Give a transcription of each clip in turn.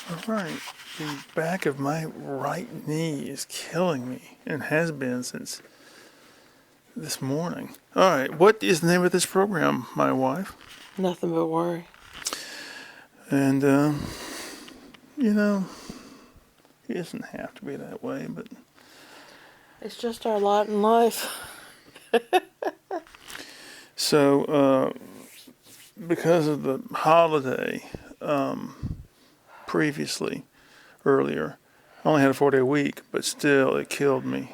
All right. The back of my right knee is killing me and has been since this morning. All right. What is the name of this program, my wife? Nothing but worry. And, you know, it doesn't have to be that way, but. It's just our lot in life. So, because of the holiday previously, earlier, I only had a 4-day week, but still it killed me.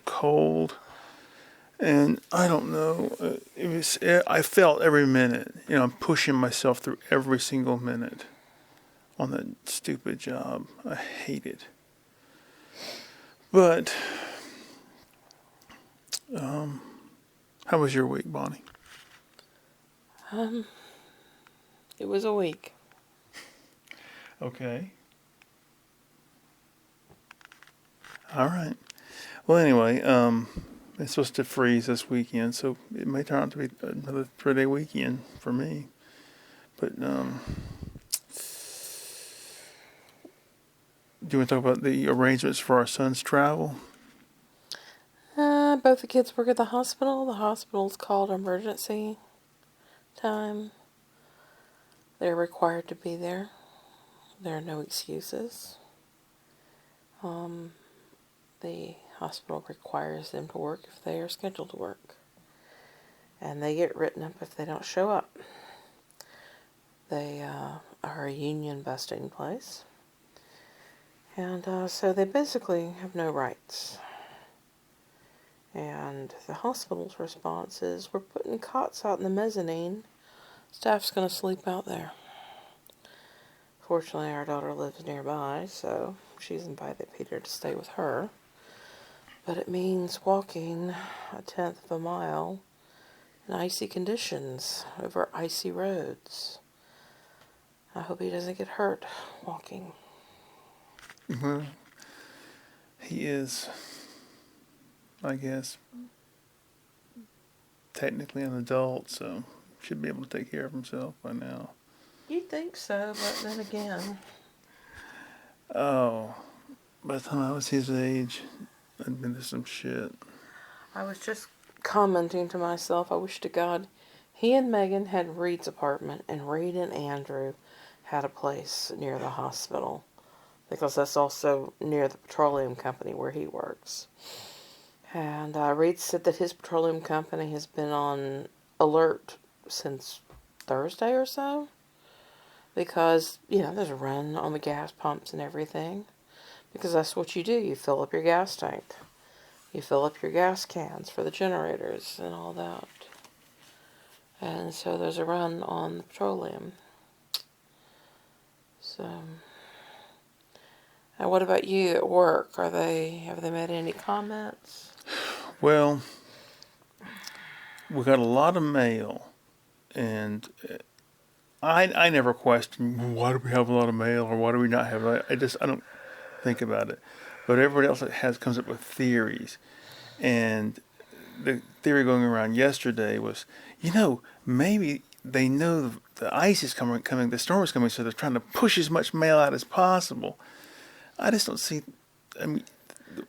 Cold, and I don't know. I felt every minute. I'm pushing myself through every single minute on that stupid job. I hate it. But how was your week, Bonnie? It was a week. Okay. All right. Well, anyway, it's supposed to freeze this weekend, so it may turn out to be another 3-day weekend for me. But do you want to talk about the arrangements for our son's travel? Both the kids work at the hospital. The hospital's called emergency time. They're required to be there. There are no excuses. The hospital requires them to work if they are scheduled to work. And they get written up if they don't show up. They are a union busting place. And so they basically have no rights. And the hospital's response is, we're putting cots out in the mezzanine. Staff's going to sleep out there. Fortunately, our daughter lives nearby, so she's invited Peter to stay with her. But it means walking 1/10 of a mile in icy conditions over icy roads. I hope he doesn't get hurt walking. Well, he is, I guess, technically an adult, so should be able to take care of himself by now. You'd think so, but then again. Oh, by the time I was his age, I'd been through some shit. I was just commenting to myself, I wish to God he and Megan had Reed's apartment and Reed and Andrew had a place near the hospital, because that's also near the petroleum company where he works. And Reed said that his petroleum company has been on alert since Thursday or so, because, there's a run on the gas pumps and everything, because that's what you do. You fill up your gas tank. You fill up your gas cans for the generators and all that. And so there's a run on the petroleum. So, and what about you at work? Have they made any comments? Well, we got a lot of mail, and I never question why do we have a lot of mail or why do we not have it. I don't think about it. But everybody else comes up with theories, and the theory going around yesterday was, maybe they know the ice is coming, the storm is coming, so they're trying to push as much mail out as possible. I just don't see. I mean,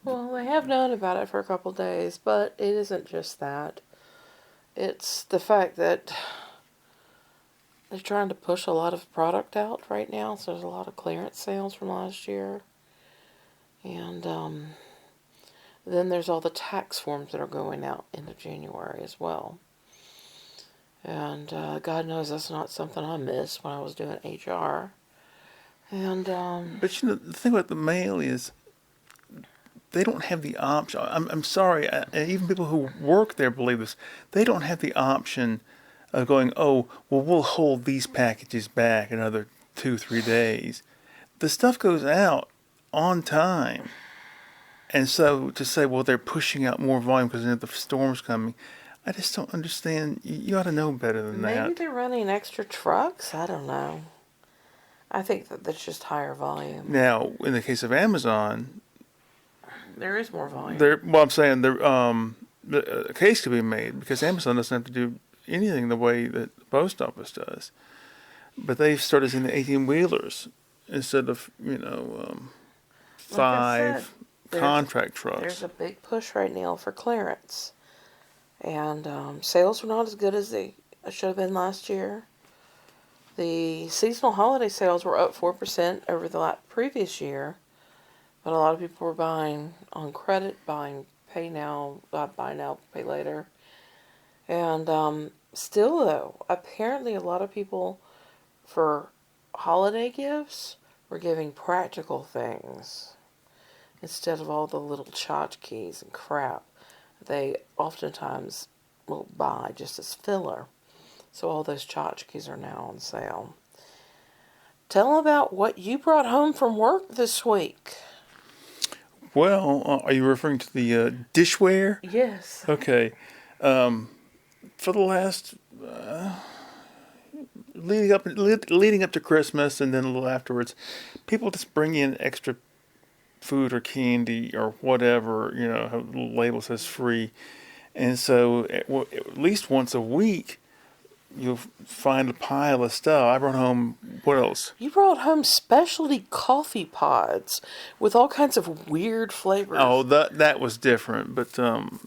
Well, they have known about it for a couple days, but it isn't just that. It's the fact that they're trying to push a lot of product out right now, so there's a lot of clearance sales from last year. And then there's all the tax forms that are going out into January as well. And God knows that's not something I missed when I was doing HR. And but the thing about the mail is they don't have the option. I'm sorry, and even people who work there believe this. They don't have the option of going, oh, well, we'll hold these packages back another 2-3 days. The stuff goes out on time. And so to say, well, they're pushing out more volume because the storm's coming, I just don't understand. You ought to know better than that. Maybe they're running extra trucks. I don't know. I think that that's just higher volume. Now, in the case of Amazon, there is more volume. I'm saying a case could be made because Amazon doesn't have to do anything the way that the post office does. But they've started seeing the 18-wheelers instead of Like I said, 5 there's contract there's trucks. a big push right now for clearance, and sales were not as good as they should have been last year. The seasonal holiday sales were up 4% over the previous year, but a lot of people were buying on credit, buying pay now, buy now, pay later. And still, though, apparently a lot of people for holiday gifts were giving practical things instead of all the little tchotchkes and crap they oftentimes will buy just as filler. So all those tchotchkes are now on sale. Tell them about what you brought home from work this week. Well, are you referring to the dishware? Yes. Okay. For the last leading up to Christmas and then a little afterwards, people just bring in extra food or candy or whatever. A little label says free, and so at least once a week, you'll find a pile of stuff. I brought home what else? You brought home specialty coffee pods with all kinds of weird flavors. Oh, that was different, but You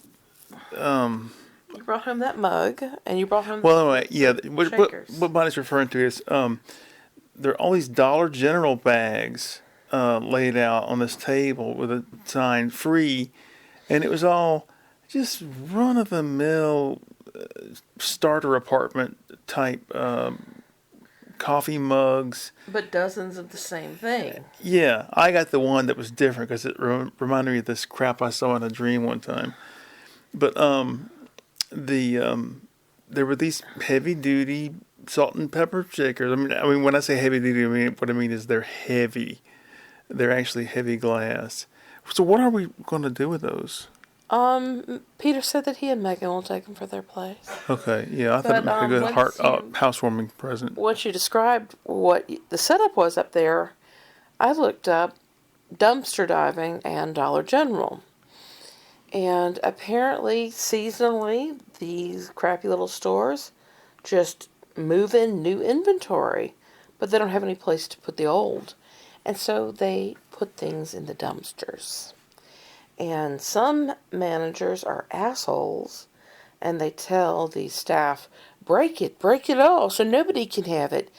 brought home that mug, and you brought home well, anyway, yeah. shakers. What Bonnie's referring to is there are all these Dollar General bags laid out on this table with a sign "free," and it was all just run of the mill starter apartment type coffee mugs. But dozens of the same thing. Yeah, I got the one that was different because it reminded me of this crap I saw in a dream one time. But there were these heavy duty salt and pepper shakers. I mean, when I say heavy duty, what I mean is they're heavy. They're actually heavy glass. So what are we going to do with those? Peter said that he and Megan will take them for their place. Okay, yeah, I thought it But, might be a good once housewarming present. Once you described what the setup was up there, I looked up dumpster diving and Dollar General. And apparently, seasonally, these crappy little stores just move in new inventory, but they don't have any place to put the old. And so they put things in the dumpsters. And some managers are assholes, and they tell the staff, break it all, so nobody can have it.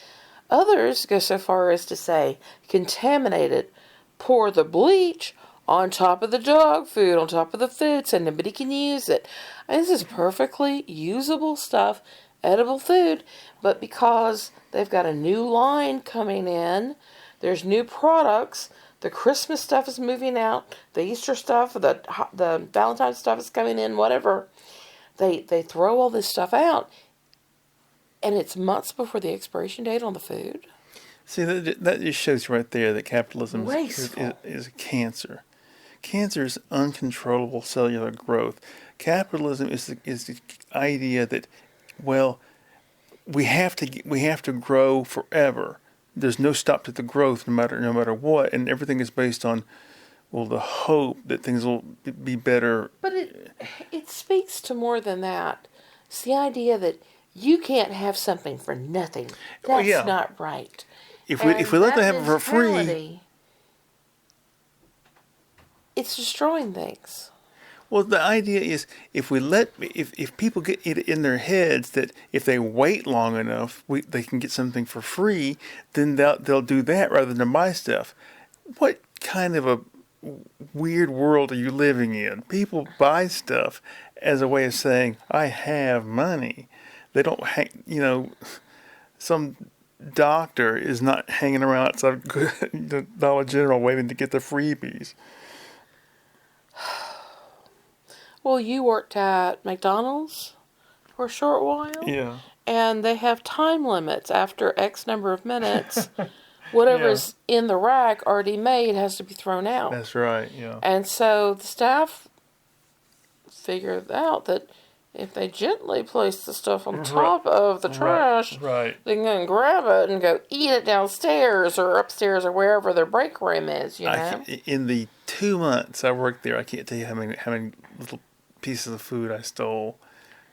Others go so far as to say, contaminate it, pour the bleach on top of the dog food, on top of the food, so nobody can use it. And this is perfectly usable stuff, edible food, but because they've got a new line coming in, there's new products, the Christmas stuff is moving out, the Easter stuff, the Valentine's stuff is coming in, whatever. They throw all this stuff out, and it's months before the expiration date on the food. See, that just shows you right there that capitalism is a cancer. Cancer is uncontrollable cellular growth. Capitalism is the idea that, well, we have to grow forever. There's no stop to the growth, no matter what, and everything is based on, well, the hope that things will be better. But it speaks to more than that. It's the idea that you can't have something for nothing. That's not right. If we let them have it for free, it's destroying things. Well, the idea is if people get it in their heads that if they wait long enough, they can get something for free, then they'll do that rather than buy stuff. What kind of a weird world are you living in? People buy stuff as a way of saying, I have money. They don't some doctor is not hanging around outside the Dollar General waiting to get the freebies. Well, you worked at McDonald's for a short while. Yeah. And they have time limits. After X number of minutes, whatever's in the rack already made has to be thrown out. That's right, yeah. And so the staff figured out that if they gently place the stuff on top of the trash, they can go and grab it and go eat it downstairs or upstairs or wherever their break room is, In the 2 months I worked there, I can't tell you how many little pieces of food I stole.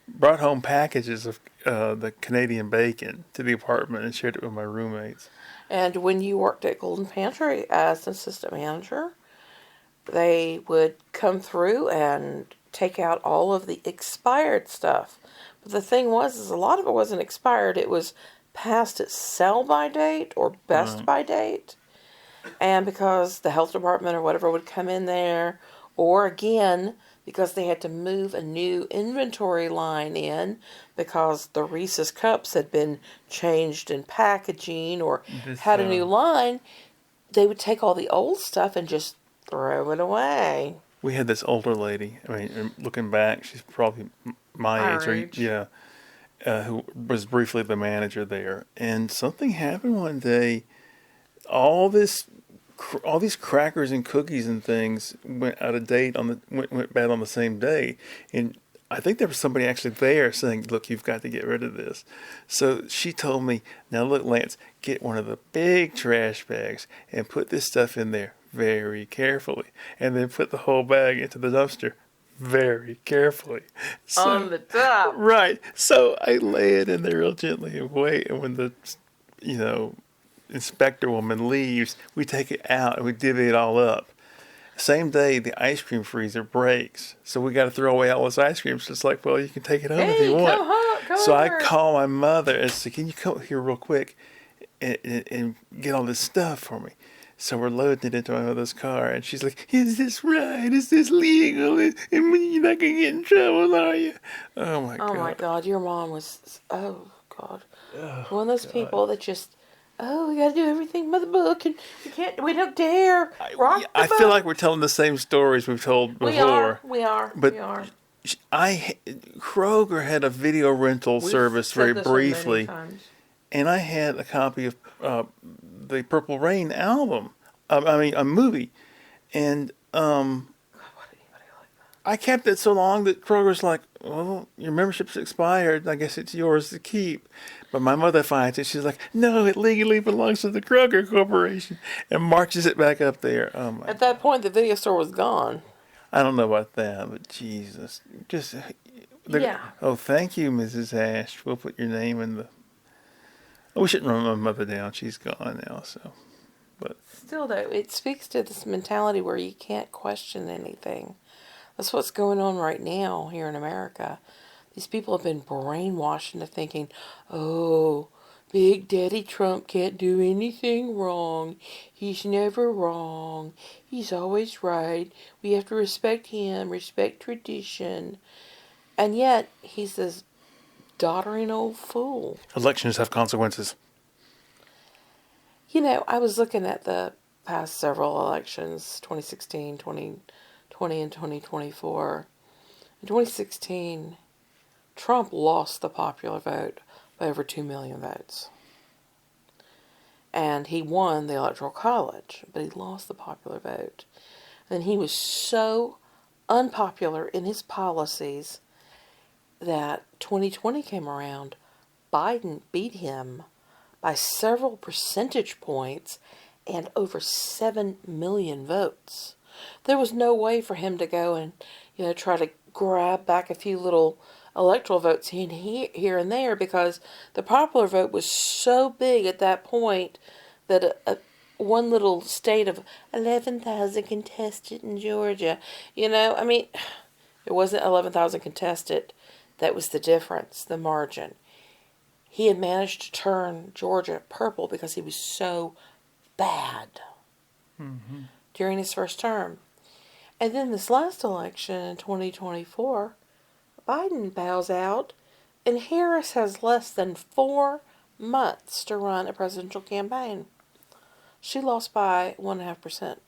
Brought home packages of the Canadian bacon to the apartment and shared it with my roommates. And when you worked at Golden Pantry as an assistant manager, they would come through and take out all of the expired stuff. But the thing was, is a lot of it wasn't expired. It was past its sell-by date or best-by date. And because the health department or whatever would come in there, or again, because they had to move a new inventory line in because the Reese's cups had been changed in packaging or had a new line, they would take all the old stuff and just throw it away. We had this older lady. I mean, looking back, she's probably my Our age, age. yeah, who was briefly the manager there. And something happened one day. All these crackers and cookies and things went out of date went bad on the same day. And I think there was somebody actually there saying, "Look, you've got to get rid of this." So she told me, "Now look, Lance, get one of the big trash bags and put this stuff in there very carefully, and then put the whole bag into the dumpster very carefully." So, On the top. right. So I lay it in there real gently and wait. And when the, you know, inspector woman leaves, we take it out and we divvy it all up. Same day, the ice cream freezer breaks, so we got to throw away all this ice cream. So it's like, well, you can take it home if Hey, you want. come home, come So I over. call my mother and say, "Can you come here real quick and get all this stuff for me?" So we're loading it into my mother's car, and she's like, "Is this right? Is this legal? And you're not gonna get in trouble, are you?" Oh my Oh god! my God, your mom was, oh God. One of those people that just, oh, we gotta do everything by the book, and we don't dare rock the I boat. feel like we're telling the same stories we've told before. We are. But we are. Kroger had a video rental We've service said very this one many briefly, times. and I had a copy of the Purple Rain album. I mean, a movie, and I kept it so long that Kroger's like, "Well, your membership's expired. I guess it's yours to keep." But my mother finds it. She's like, "No, it legally belongs to the Kroger Corporation," and marches it back up there. Oh my! At that point, the video store was gone. I don't know about that, but Jesus, just Yeah. Oh, thank you, Mrs. Ash. We'll put your name in the. Oh, we shouldn't run my mother down. She's gone now, so. But Still, though, it speaks to this mentality where you can't question anything. That's what's going on right now here in America. These people have been brainwashed into thinking, oh, Big Daddy Trump can't do anything wrong. He's never wrong. He's always right. We have to respect him, respect tradition. And yet, he's this doddering old fool. elections have consequences. You know, I was looking at the past several elections, 2016, 2020, and 2024. In 2016, Trump lost the popular vote by over 2 million votes. And he won the Electoral College, but he lost the popular vote. And he was so unpopular in his policies that 2020 came around, Biden beat him by several percentage points and over 7 million votes. There was no way for him to go and, try to grab back a few little electoral votes here and there, because the popular vote was so big at that point that one little state of 11,000 contested in Georgia, it wasn't 11,000 contested. That was the difference, the margin. He had managed to turn Georgia purple because he was so bad during his first term. And then this last election in 2024, Biden bows out, and Harris has less than 4 months to run a presidential campaign. She lost by 1.5%.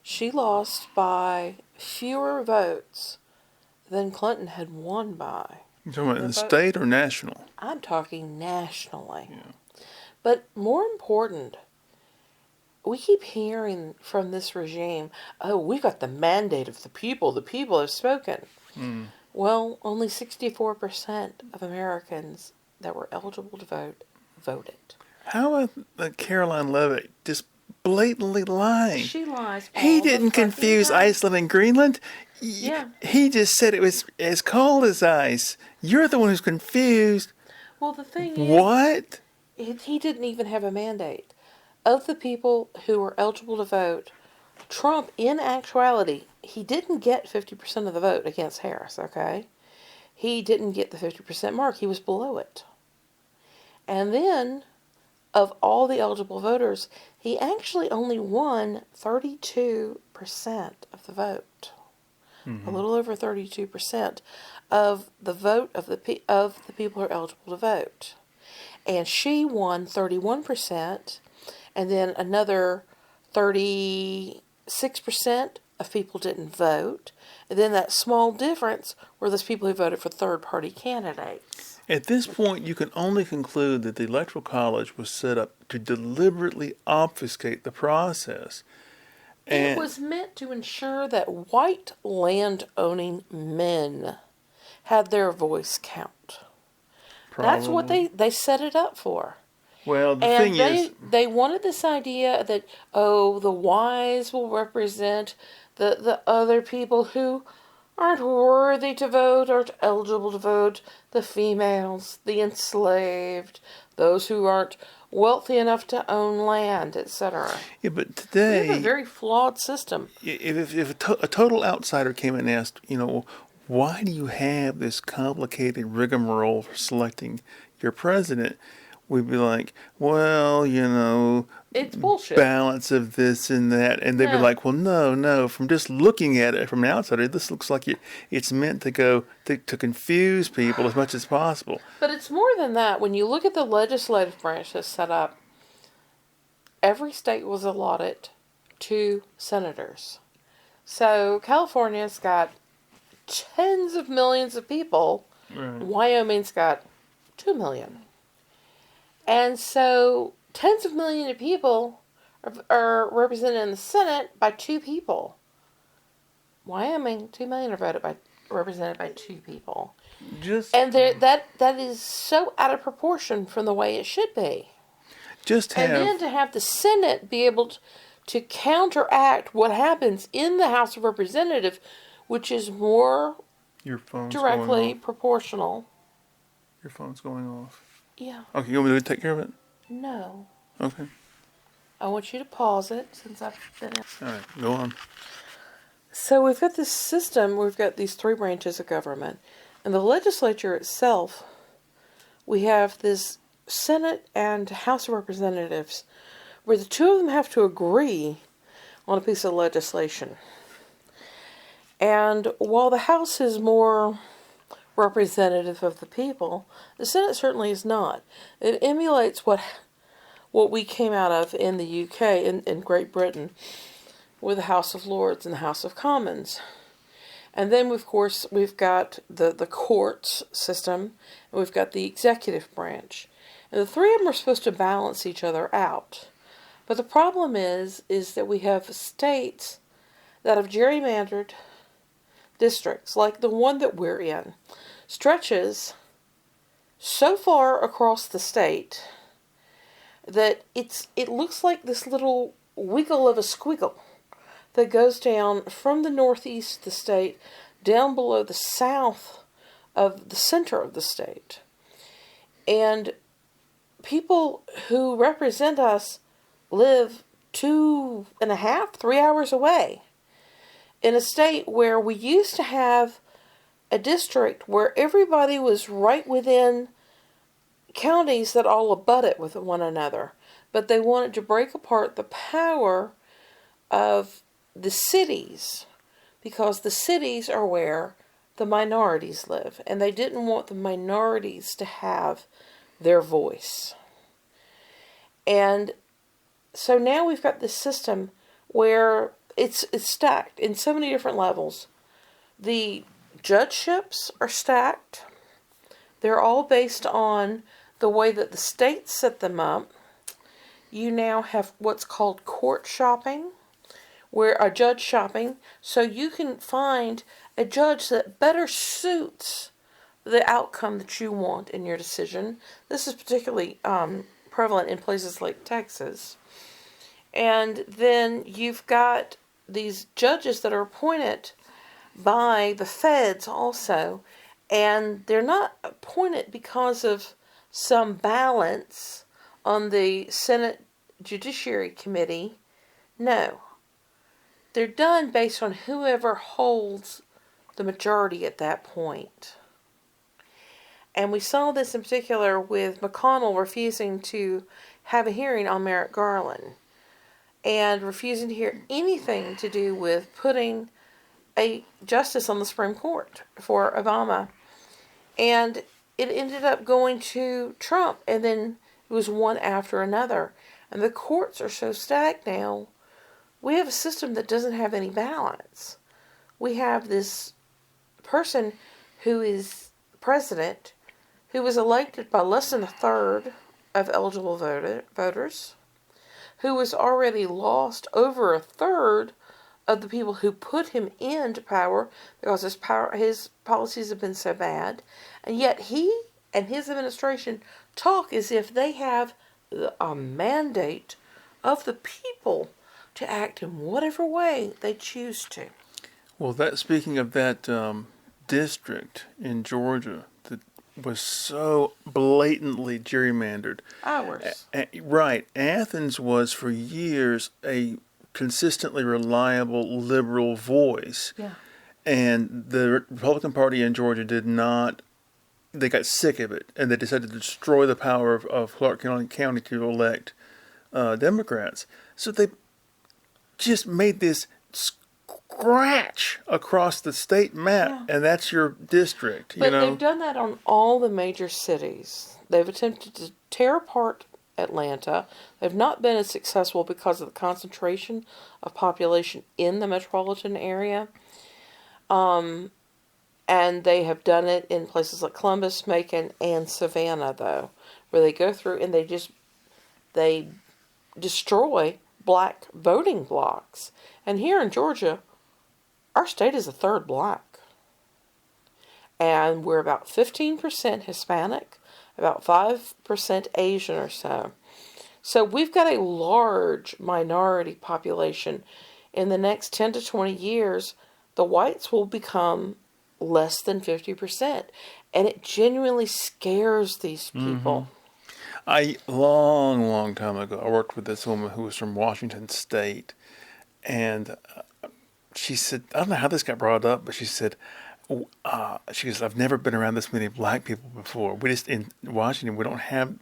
She lost by fewer votes than Clinton had won by. You talking about in the state or national? I'm talking nationally. Yeah. But more important, we keep hearing from this regime, oh, we got the mandate of the people have spoken. Well, only 64% of Americans that were eligible to vote voted. How is Caroline Levitt just blatantly lying? She lies. He didn't confuse Iceland and Greenland. Yeah. He just said it was as cold as ice. You're the one who's confused. Well, the thing is, What? he didn't even have a mandate. of the people who were eligible to vote, Trump, in actuality, he didn't get 50% of the vote against Harris, okay? He didn't get the 50% mark. He was below it. And then, of all the eligible voters, he actually only won 32% of the vote. A little over 32% of the vote of the people who are eligible to vote. And she won 31%, and then another 36% of people didn't vote. And then that small difference were those people who voted for third-party candidates. At this point, you can only conclude that the Electoral College was set up to deliberately obfuscate the process. It was meant to ensure that white land-owning men had their voice count. That's what they set it up for. Well, the And thing is, they wanted this idea that, oh, the wise will represent the other people who aren't worthy to vote, aren't eligible to vote, the females, the enslaved, those who aren't wealthy enough to own land, etc. yeah, but We today, have a very flawed system. if a total outsider came and asked, why do you have this complicated rigmarole for selecting your president? We'd be like, well, It's bullshit. balance of this and that. And they'd be Yeah. like, well, no. From just looking at it from an outsider, this looks like it's meant to to confuse people as much as possible. But it's more than that. When you look at the legislative branch that's set up, every state was allotted 2 senators. So California's got tens of millions of people. Right. Wyoming's got 2 million. And so tens of millions of people are represented in the Senate by 2 people. Wyoming, 2 million are represented by 2 people. And that is so out of proportion from the way it should be. And then to have the Senate be able to counteract what happens in the House of Representatives, which is more Your phone's directly going off. proportional. Your phone's going off. Yeah. Okay, you want me to take care of it? No. Okay. I want you to pause it since I've been. All right, go on. So we've got this system, we've got these 3 branches of government. And the legislature itself, we have this Senate and House of Representatives, where the 2 of them have to agree on a piece of legislation. And while the House is more representative of the people, the Senate certainly is not. It emulates what we came out of in the UK, in Great Britain, with the House of Lords and the House of Commons. And then, of course, we've got the courts system, and we've got the executive branch. And the 3 of them are supposed to balance each other out. But the problem is that we have states that have gerrymandered districts, like the one that we're in, stretches so far across the state that it looks like this little wiggle of a squiggle that goes down from the northeast of the state down below the south of the center of the state. And people who represent us live 2.5, 3 hours away in a state where we used to have a district where everybody was right within counties that all abutted with one another. But they wanted to break apart the power of the cities, because the cities are where the minorities live, and they didn't want the minorities to have their voice. And so now we've got this system where it's stacked in so many different levels. The judgeships are stacked. They're all based on the way that the states set them up. You now have what's called court shopping, where a judge shopping, so you can find a judge that better suits the outcome that you want in your decision. This is particularly prevalent in places like Texas. And then you've got these judges that are appointed by the feds also, and they're not appointed because of some balance on the Senate Judiciary Committee. No. They're done based on whoever holds the majority at that point. And we saw this in particular with McConnell refusing to have a hearing on Merrick Garland and refusing to hear anything to do with putting a justice on the Supreme Court for Obama. And it ended up going to Trump, and then it was one after another. And the courts are so stacked now, we have a system that doesn't have any balance. We have this person who is president who was elected by less than a third of eligible voters, who has already lost over a third of the people who put him into power because his policies have been so bad, and yet he and his administration talk as if they have a mandate of the people to act in whatever way they choose to. Well, speaking of that district in Georgia that was so blatantly gerrymandered. Ours. Right. Athens was for years a consistently reliable liberal voice. Yeah. And the Republican Party in Georgia they got sick of it, and they decided to destroy the power of Clark County to elect Democrats. So they just made this scratch across the state map, and that's your district. But they've done that on all the major cities. They've attempted to tear apart Atlanta. They've not been as successful because of the concentration of population in the metropolitan area. And they have done it in places like Columbus, Macon, and Savannah, though, where they go through and they destroy black voting blocks. And here in Georgia, our state is a third black. And we're about 15% Hispanic, about 5% Asian or so. So we've got a large minority population. In the next 10 to 20 years, the whites will become less than 50%. And it genuinely scares these people. Long time ago, I worked with this woman who was from Washington State. And she said, I don't know how this got brought up, but she said, she goes, I've never been around this many black people before. In Washington, we don't have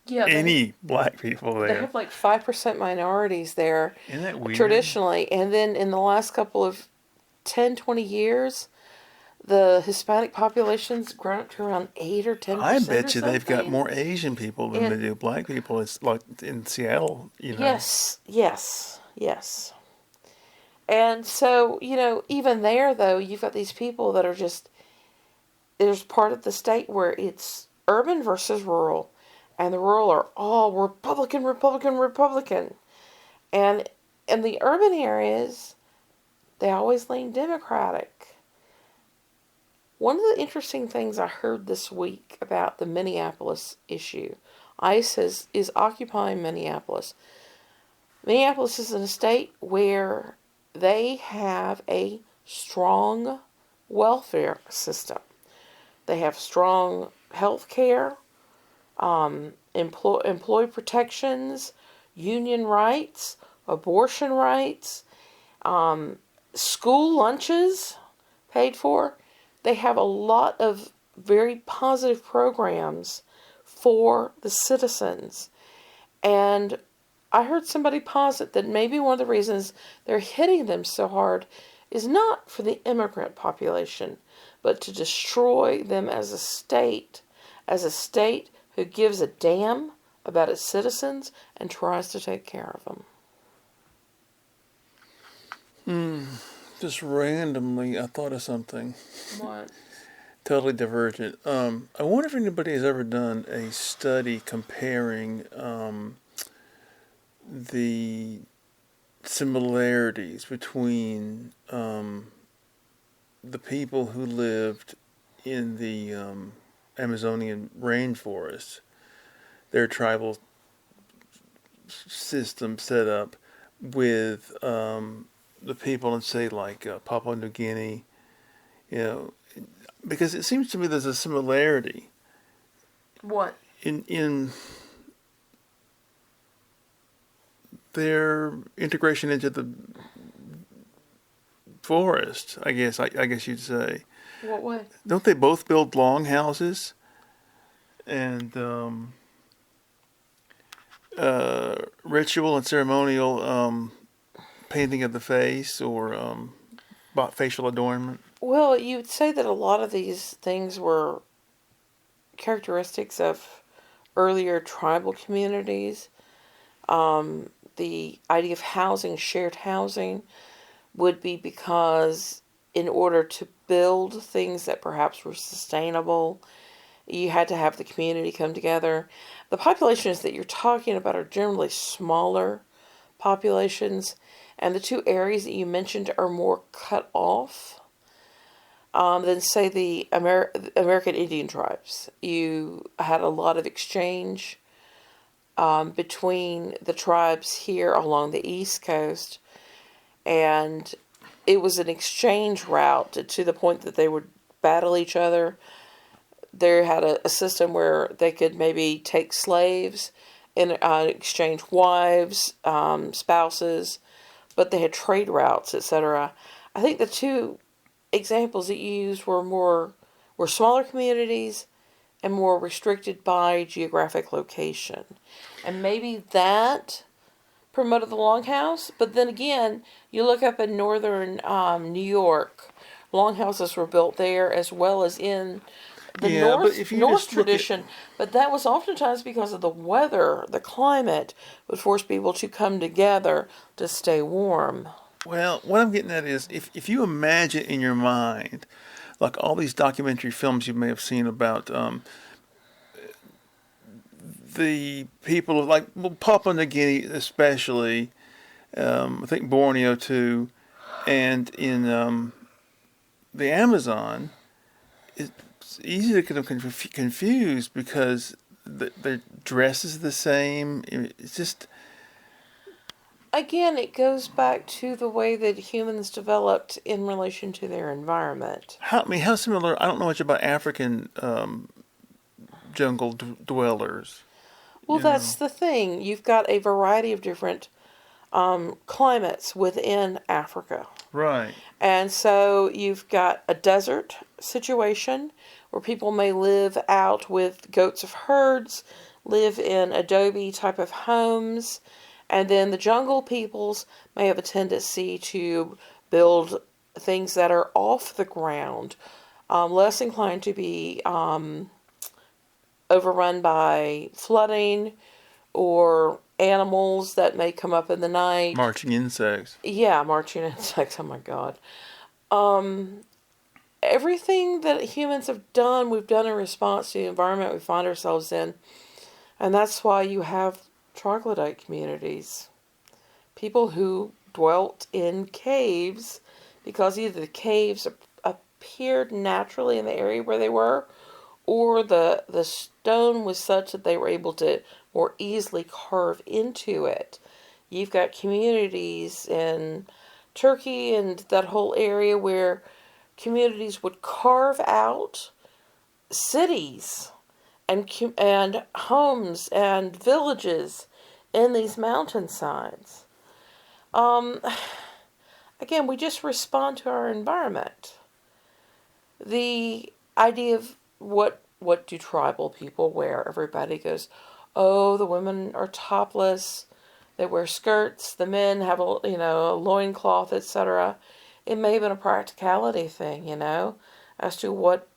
any black people there. They have like 5% minorities there. Isn't that weird? Traditionally. And then in the last couple of 10, 20 years, the Hispanic population's grown up to around 8 or 10%. I bet you they've got more Asian people than they do black people. It's like in Seattle, Yes. And so, even there, though, you've got these people that are just, there's part of the state where it's urban versus rural. And the rural are all Republican. And in the urban areas, they always lean Democratic. One of the interesting things I heard this week about the Minneapolis issue, ICE is occupying Minneapolis. Minneapolis is in a state where they have a strong welfare system. They have strong health care, employee protections, union rights, abortion rights, school lunches paid for. They have a lot of very positive programs for the citizens. And I heard somebody posit that maybe one of the reasons they're hitting them so hard is not for the immigrant population, but to destroy them as a state who gives a damn about its citizens and tries to take care of them. Just randomly, I thought of something. What? Totally divergent. I wonder if anybody has ever done a study comparing the similarities between the people who lived in the Amazonian rainforest, their tribal system set up, with the people in, say, like Papua New Guinea, because it seems to me there's a similarity. What? In their integration into the forest. I guess you'd say. What way? Don't they both build long houses? And ritual and ceremonial painting of the face or facial adornment. Well, you'd say that a lot of these things were characteristics of earlier tribal communities. The idea of housing, shared housing, would be because in order to build things that perhaps were sustainable, you had to have the community come together. The populations that you're talking about are generally smaller populations, and the two areas that you mentioned are more cut off than, say, the American Indian tribes. You had a lot of exchange between the tribes here along the East Coast, and it was an exchange route to the point that they would battle each other. They had a system where they could maybe take slaves and exchange wives, spouses, but they had trade routes, etc. I think the two examples that you used were smaller communities and more restricted by geographic location. And maybe that promoted the longhouse, but then again, you look up in northern New York, longhouses were built there as well as in the North tradition, but that was oftentimes because of the weather, the climate would force people to come together to stay warm. Well, what I'm getting at is if you imagine in your mind, like all these documentary films you may have seen about the people of, like, well, Papua New Guinea especially, I think Borneo too, and in the Amazon, it's easy to kind of confuse because their dress is the same. It's just... Again, it goes back to the way that humans developed in relation to their environment. How similar? I don't know much about African jungle dwellers. Well, that's the thing. You've got a variety of different climates within Africa. Right. And so you've got a desert situation where people may live out with goats of herds, live in adobe type of homes, and then the jungle peoples may have a tendency to build things that are off the ground, less inclined to be overrun by flooding or animals that may come up in the night. Marching insects. Yeah, marching insects. Oh my God. Everything that humans have done, we've done in response to the environment we find ourselves in. And that's why you have troglodyte communities. People who dwelt in caves because either the caves appeared naturally in the area where they were, or the stone was such that they were able to more easily carve into it. You've got communities in Turkey and that whole area where communities would carve out cities and homes and villages in these mountainsides. Again, we just respond to our environment. The idea of what do tribal people wear? Everybody goes, oh, the women are topless. They wear skirts. The men have a loincloth, etc. It may have been a practicality thing, as to what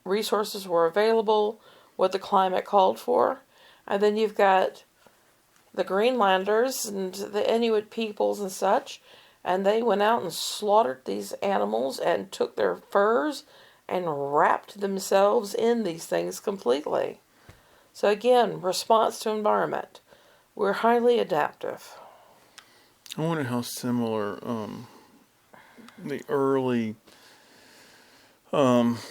resources were available, what the climate called for. And then you've got the Greenlanders and the Inuit peoples and such, and they went out and slaughtered these animals and took their furs and wrapped themselves in these things completely. So again, response to environment. We're highly adaptive. I wonder how similar the early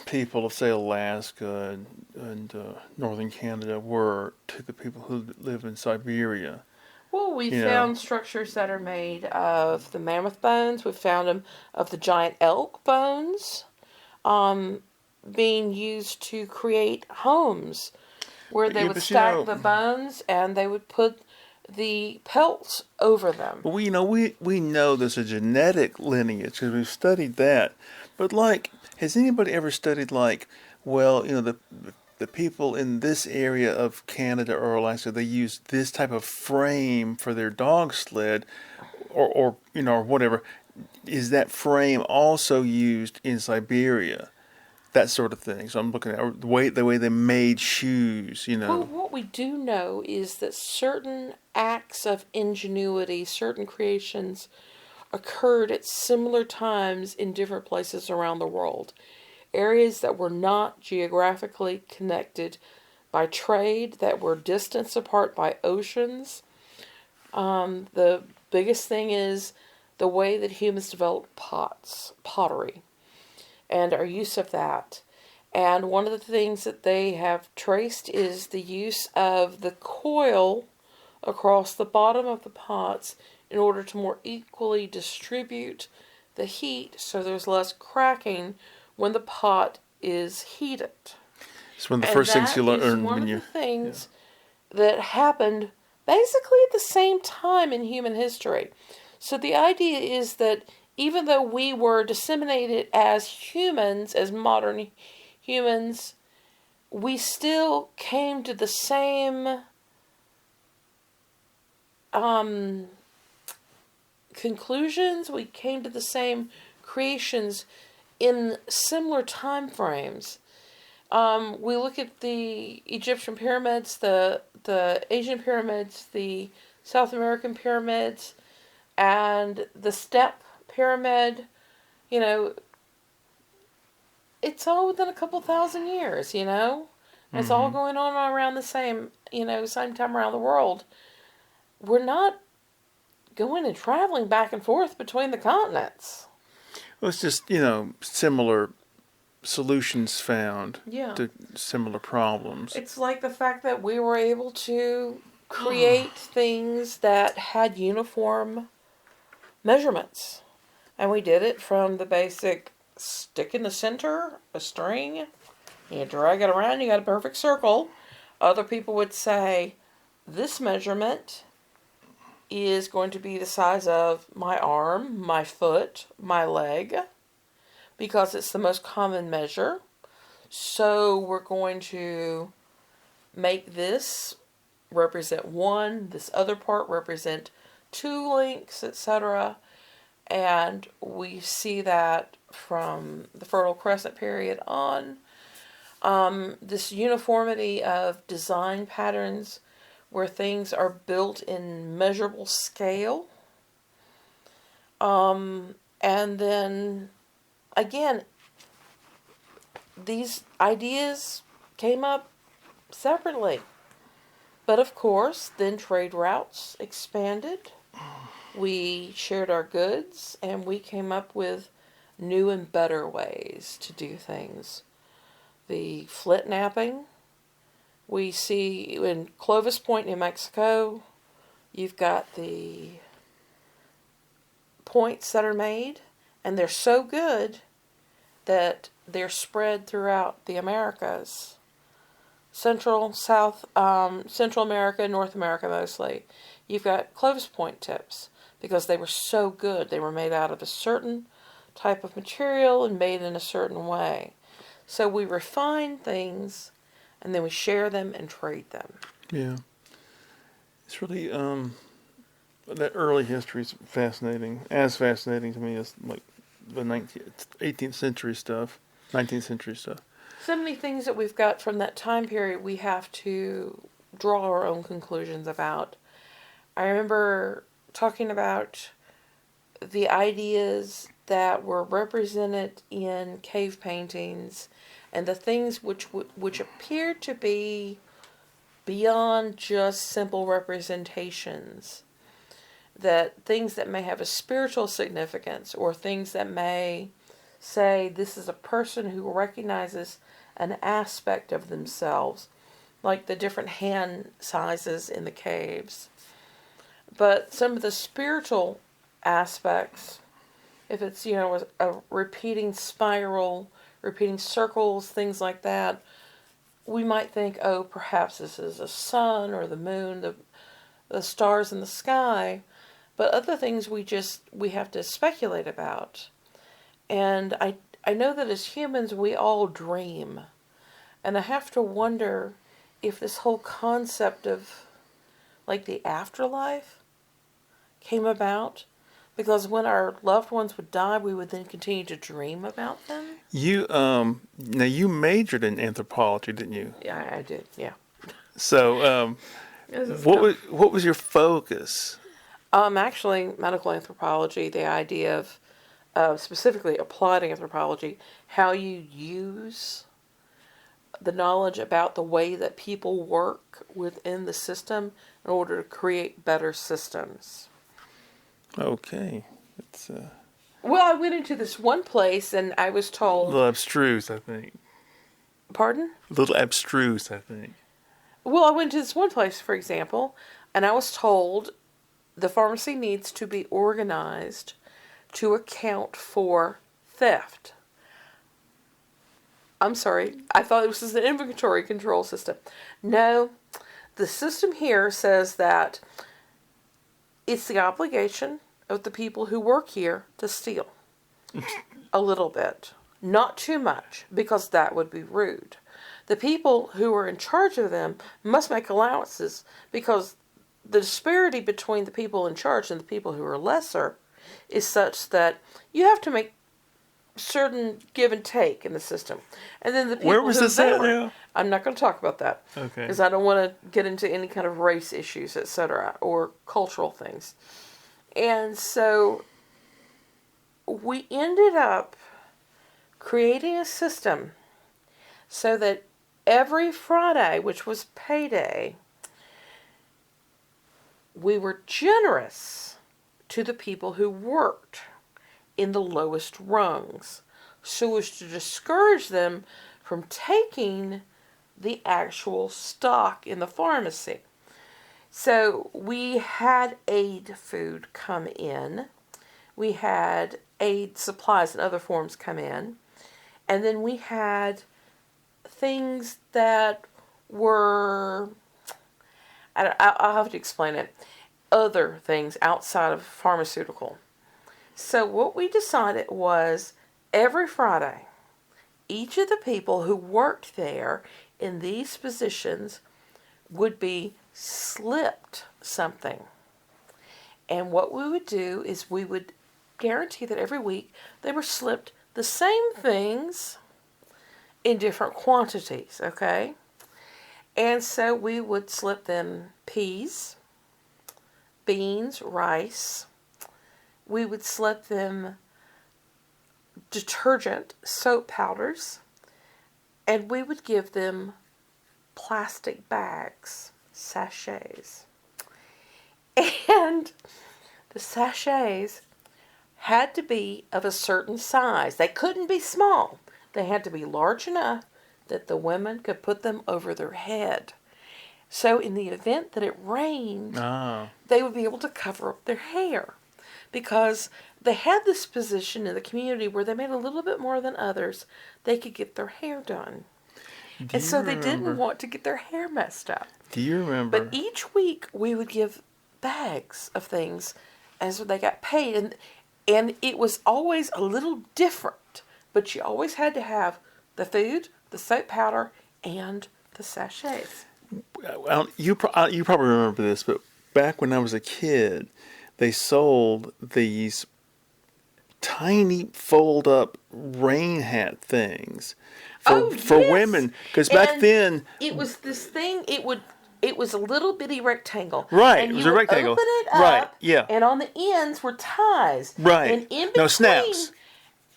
people of, say, Alaska and northern Canada were to the people who live in Siberia. Well, we found structures that are made of the mammoth bones. We found them of the giant elk bones being used to create homes where they would stack the bones and they would put the pelts over them. But we know there's a genetic lineage because we've studied that. But like, has anybody ever studied like, well, the people in this area of Canada or Alaska, they use this type of frame for their dog sled, or whatever. Is that frame also used in Siberia? That sort of thing. So I'm looking at the way they made shoes. Well, what we do know is that certain acts of ingenuity, certain creations, occurred at similar times in different places around the world. Areas that were not geographically connected by trade, that were distanced apart by oceans. The biggest thing is the way that humans developed pottery, and our use of that. And one of the things that they have traced is the use of the coil across the bottom of the pots in order to more equally distribute the heat so there's less cracking when the pot is heated. It's one of the first things you learn That is when one of you. the things that happened basically at the same time in human history. So the idea is that even though we were disseminated as humans, as modern humans, we still came to the same conclusions. We came to the same creations in similar time frames. We look at the Egyptian pyramids, the Asian pyramids, the South American pyramids, and the Step pyramid. You know, it's all within a couple thousand years. It's all going on around the same time around the world. We're not going and traveling back and forth between the continents. Well, it's just similar solutions found Yeah. to similar problems. It's like the fact that we were able to create things that had uniform measurements. And we did it from the basic stick in the center, a string, you drag it around, you got a perfect circle. Other people would say, this measurement is going to be the size of my arm, my foot, my leg, because it's the most common measure. So we're going to make this represent 1, this other part represent 2 links, etc. And we see that from the Fertile Crescent period on. This uniformity of design patterns where things are built in measurable scale. And then, again, these ideas came up separately. But of course, then trade routes expanded. We shared our goods, and we came up with new and better ways to do things. The flint knapping, we see in Clovis Point, New Mexico, you've got the points that are made, and they're so good that they're spread throughout the Americas. Central, South, Central America, North America mostly. You've got Clovis Point tips because they were so good. They were made out of a certain type of material and made in a certain way. So we refine things and then we share them and trade them. Yeah. It's really, that early history is fascinating. As fascinating to me as like the 18th century stuff, 19th century stuff. So many things that we've got from that time period we have to draw our own conclusions about. I remember talking about the ideas that were represented in cave paintings and the things which appeared to be beyond just simple representations. That things that may have a spiritual significance or things that may say this is a person who recognizes an aspect of themselves, like the different hand sizes in the caves. But some of the spiritual aspects, if it's, a repeating spiral, repeating circles, things like that, we might think, oh, perhaps this is a sun or the moon, the stars in the sky, but other things we have to speculate about. And I know that as humans we all dream. And I have to wonder if this whole concept of like the afterlife came about because when our loved ones would die, we would then continue to dream about them. You now you majored in anthropology, didn't you? Yeah, I did. Yeah. So what was your focus? Actually, medical anthropology, the idea of specifically applied anthropology, how you use the knowledge about the way that people work within the system in order to create better systems. Okay, it's Well, I went into this one place and I was a told, little abstruse, I think. pardon? A little abstruse, I think. Well, I went to this one place, for example, and I was told the pharmacy needs to be organized to account for theft. I'm sorry, I thought this was an inventory control system. No, the system here says that it's the obligation of the people who work here to steal a little bit. Not too much, because that would be rude. The people who are in charge of them must make allowances because the disparity between the people in charge and the people who are lesser is such that you have to make certain give and take in the system. And then the people Where was who this at were, now? I'm not going to talk about that. Okay. Because I don't want to get into any kind of race issues, etc., or cultural things. And so we ended up creating a system so that every Friday, which was payday, we were generous to the people who worked in the lowest rungs so as to discourage them from taking the actual stock in the pharmacy. So we had aid food come in. We had aid supplies and other forms come in. And then we had things that were, I'll have to explain it, other things outside of pharmaceutical. So what we decided was every Friday, each of the people who worked there in these positions would be slipped something. And what we would do is we would guarantee that every week they were slipped the same things in different quantities, okay? And so we would slip them peas, beans, rice. We would slip them detergent, soap powders, and we would give them plastic bags, sachets. And the sachets had to be of a certain size. They couldn't be small. They had to be large enough that the women could put them over their head. So in the event that it rained, they would be able to cover up their hair. Because they had this position in the community where they made a little bit more than others, they could get their hair done. And so they didn't want to get their hair messed up. Do you remember? But each week we would give bags of things as they got paid. And it was always a little different. But you always had to have the food, the soap powder, and the sachets. You probably remember this, but back when I was a kid, they sold these tiny fold-up rain hat things for women. Because back then, it was this thing. It was a little bitty rectangle. Right, and it was you a would rectangle. Open it up, Right, yeah. And on the ends were ties. Right. And in between, No snaps.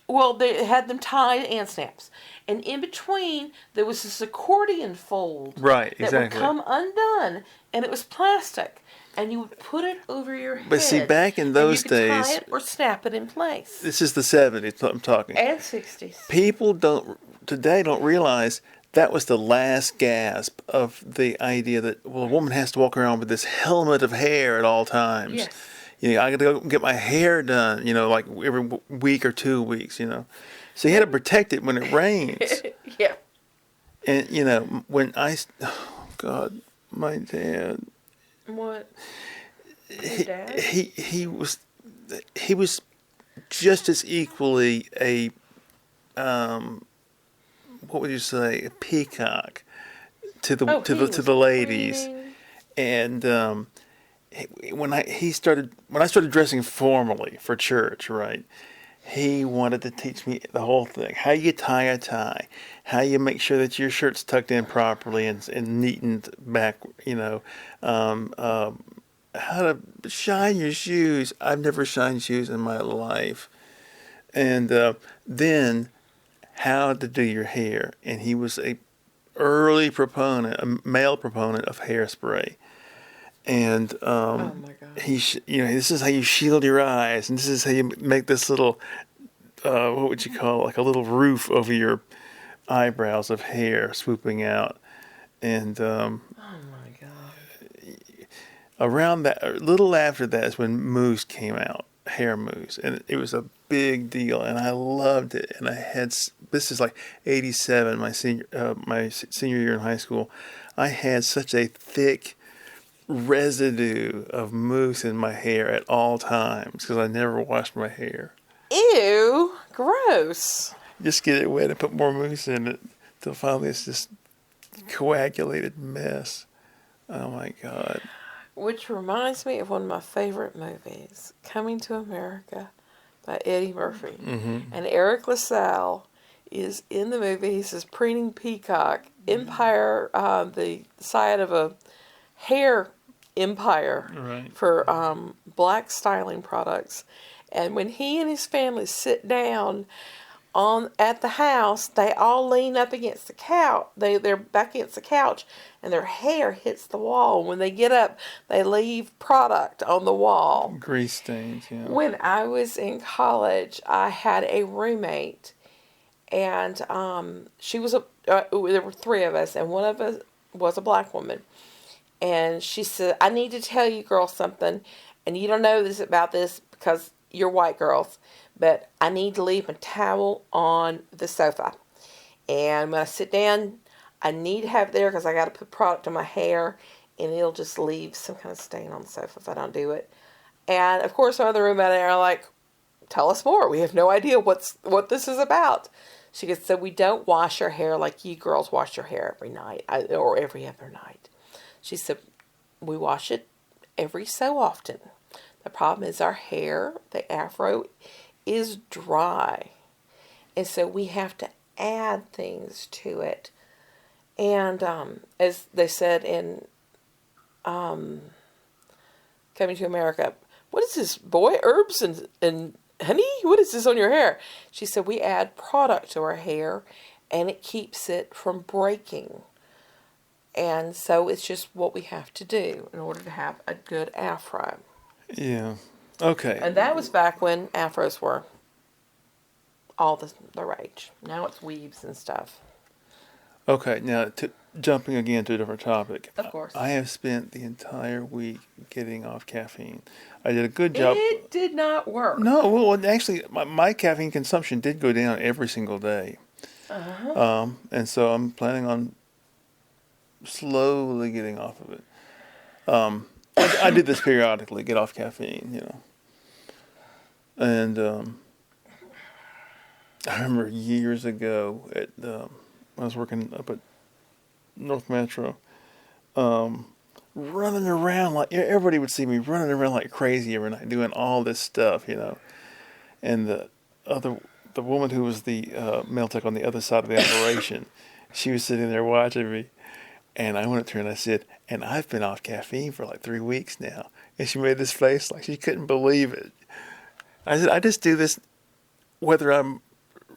Well, they had them tied and snaps. And in between, there was this accordion fold. Right, that exactly. would come undone, and it was plastic. And you would put it over your head. But see, back in those and you could days, tie it or snap it in place. this is the 70s I'm talking. And 60s. People today don't realize that was the last gasp of the idea that, well, a woman has to walk around with this helmet of hair at all times. Yes. You know, I got to go get my hair done, like every week or 2 weeks, So you had to protect it when it rains. Yeah. And, when my dad, What? Your dad? He was just as equally a what would you say, a peacock to the Oh, to he the to was the ladies. preening. And when I started dressing formally for church, right? He wanted to teach me the whole thing: how you tie a tie, how you make sure that your shirt's tucked in properly and neatened back. Um, um, how to shine your shoes. I've never shined shoes in my life. And then how to do your hair. And he was a male proponent of hairspray. And Oh my God. this is how you shield your eyes, and this is how you make this little, what would you call it? Like a little roof over your eyebrows of hair swooping out. And Oh my God. around that, a little after that is when mousse came out, hair mousse, and it was a big deal, and I loved it. And this is like '87, my senior year in high school. I had such a thick residue of mousse in my hair at all times because I never washed my hair. Ew. Gross. Just get it wet and put more mousse in it till finally it's just coagulated mess. Oh my God. Which reminds me of one of my favorite movies, Coming to America by Eddie Murphy. Mm-hmm. And Eric LaSalle is in the movie. He's this preening peacock, empire, the side of a hair empire Right. for black styling products. And when he and his family sit down at the house, they all lean up against the couch. They're back against the couch, and their hair hits the wall. When they get up, they leave product on the wall. Grease stains, yeah. When I was in college, I had a roommate, and she was there were three of us, and one of us was a black woman. And she said, "I need to tell you girls something, and you don't know this about this because you're white girls, but I need to leave my towel on the sofa. And when I sit down, I need to have it there because I got to put product on my hair, and it'll just leave some kind of stain on the sofa if I don't do it." And of course, some other roommate are like, "Tell us more. We have no idea what this is about." She goes, "So we don't wash our hair like you girls wash your hair every night or every other night." She said, "We wash it every so often. The problem is our hair, the afro, is dry. And so we have to add things to it." And as they said in Coming to America, "What is this, boy? Herbs and honey? What is this on your hair?" She said, "We add product to our hair, and it keeps it from breaking. And so it's just what we have to do in order to have a good afro." Yeah. Okay. And that was back when afros were all the rage. Now it's weaves and stuff. Okay. Now, jumping again to a different topic. Of course. I have spent the entire week getting off caffeine. I did a good job. It did not work. No, well, actually, my caffeine consumption did go down every single day. Uh-huh. And so I'm planning on slowly getting off of it. I do this periodically, get off caffeine, And I remember years ago I was working up at North Metro, running around like everybody would see me running around like crazy every night, doing all this stuff. And the woman who was the mail tech on the other side of the operation, she was sitting there watching me. And I went up to her and I said, "And I've been off caffeine for like 3 weeks now." And she made this face like she couldn't believe it. I said, "I just do this whether I'm..."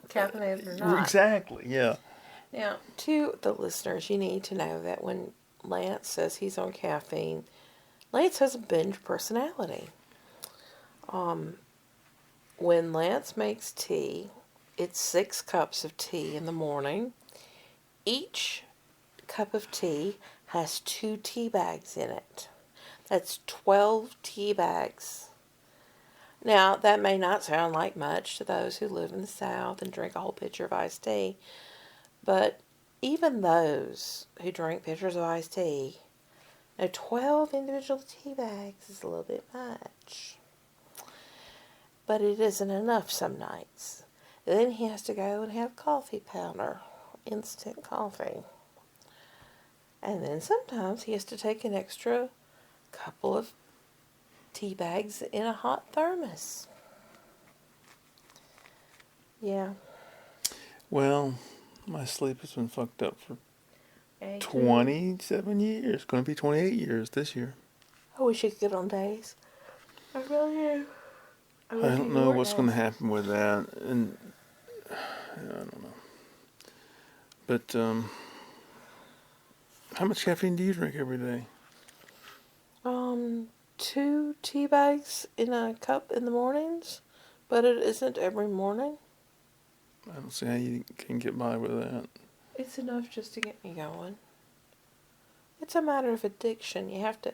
Caffeinated or not. Exactly, yeah. Now, to the listeners, you need to know that when Lance says he's on caffeine, Lance has a binge personality. When Lance makes tea, it's 6 cups of tea in the morning. Each cup of tea has 2 tea bags in it. That's 12 tea bags. Now, that may not sound like much to those who live in the South and drink a whole pitcher of iced tea, but even those who drink pitchers of iced tea Now, 12 individual tea bags is a little bit much. But it isn't enough some nights. Then he has to go and have coffee powder, instant coffee. And then sometimes he has to take an extra couple of tea bags in a hot thermos. Yeah. Well, my sleep has been fucked up for Me too. 27 years. Going to be 28 years this year. I wish you could get on days. I really do. I don't know what's going to happen with that, and I don't know. But how much caffeine do you drink every day? 2 tea bags in a cup in the mornings, but it isn't every morning. I don't see how you can get by with that. It's enough just to get me going. It's a matter of addiction. You have to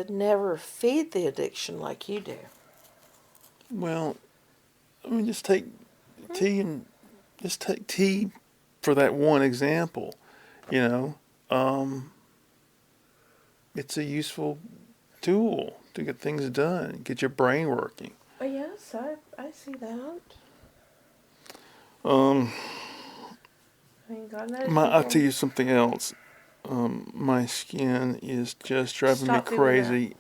never feed the addiction like you do. Well, I mean, just take tea for that one example. You know, it's a useful tool to get things done, get your brain working. Oh, yes, I see that. Um, I mean, God knows I'll people- tell you something else. My skin is just driving Stop me doing crazy.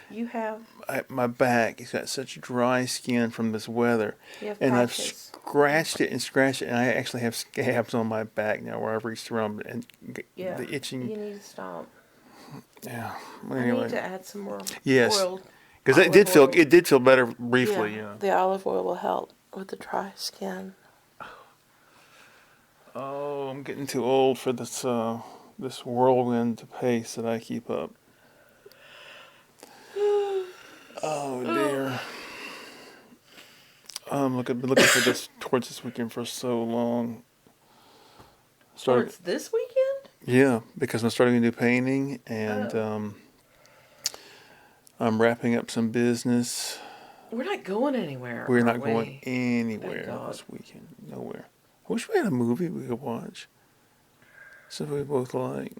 You have My back has got such dry skin from this weather, and I've patches. scratched it, and I actually have scabs on my back now where I've reached around and Yeah, the itching. you need to stop. Yeah. I need Anyway, to add some more yes, oil. because olive oil. it did feel better briefly. Yeah. The olive oil will help with the dry skin. Oh, I'm getting too old for this whirlwind pace that I keep up. Oh dear. Been looking for this towards this weekend for so long. Towards this weekend? Yeah, because I'm starting a new painting, and I'm wrapping up some business. We're not going anywhere. We're are not we? going anywhere Thank God. this weekend. Nowhere. I wish we had a movie we could watch. Something we both like.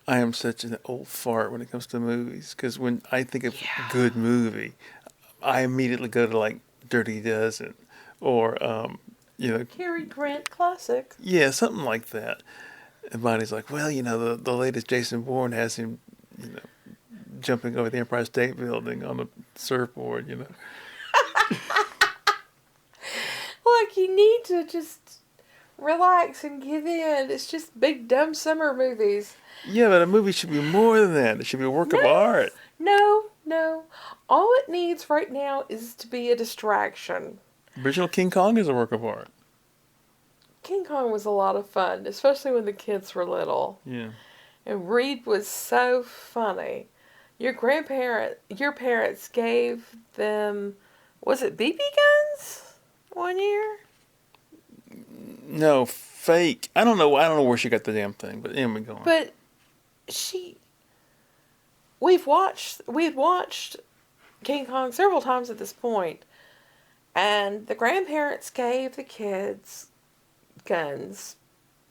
I am such an old fart when it comes to movies, because when I think of good movie, I immediately go to like Dirty Dozen, or Cary Grant classic. yeah, something like that. And Bonnie's like, well, the latest Jason Bourne has him, jumping over the Empire State Building on a surfboard, Look, you need to just relax and give in. It's just big dumb summer movies. Yeah, but a movie should be more than that. It should be a work of art. No. All it needs right now is to be a distraction. Original King Kong is a work of art. King Kong was a lot of fun, especially when the kids were little. Yeah. And Reed was so funny. Your parents gave them, was it BB guns one year? No, fake. I don't know where she got the damn thing, but anyway, go on. But we had watched King Kong several times at this point, and the grandparents gave the kids guns,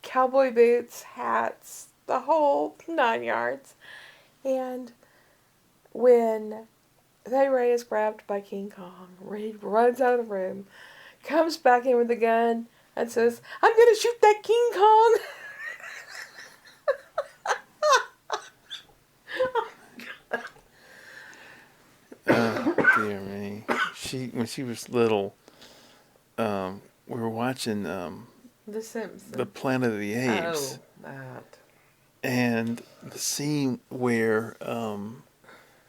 cowboy boots, hats, the whole 9 yards. And when Ray is grabbed by King Kong, Reed runs out of the room, comes back in with the gun, and says, "I'm gonna shoot that King Kong." Oh, dear me. When she was little, we were watching The Simpsons. the Planet of the Apes. Oh, that. And the scene where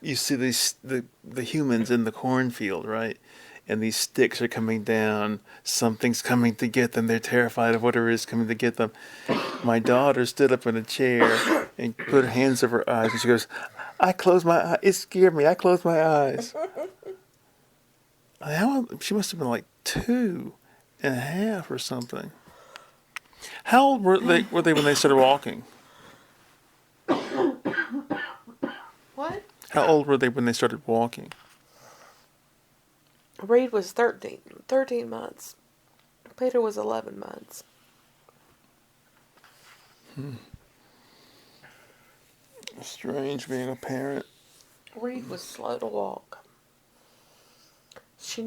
you see the humans in the cornfield, right? And these sticks are coming down. Something's coming to get them. They're terrified of whatever is coming to get them. My daughter stood up in a chair and put her hands over her eyes, and she goes, "I closed my eyes. It scared me. I closed my eyes." She must have been like 2.5 or something. How old were they when they started walking? What? How old were they when they started walking? Reed was 13 months. Peter was 11 months. Strange being a parent. Reed was slow to walk. She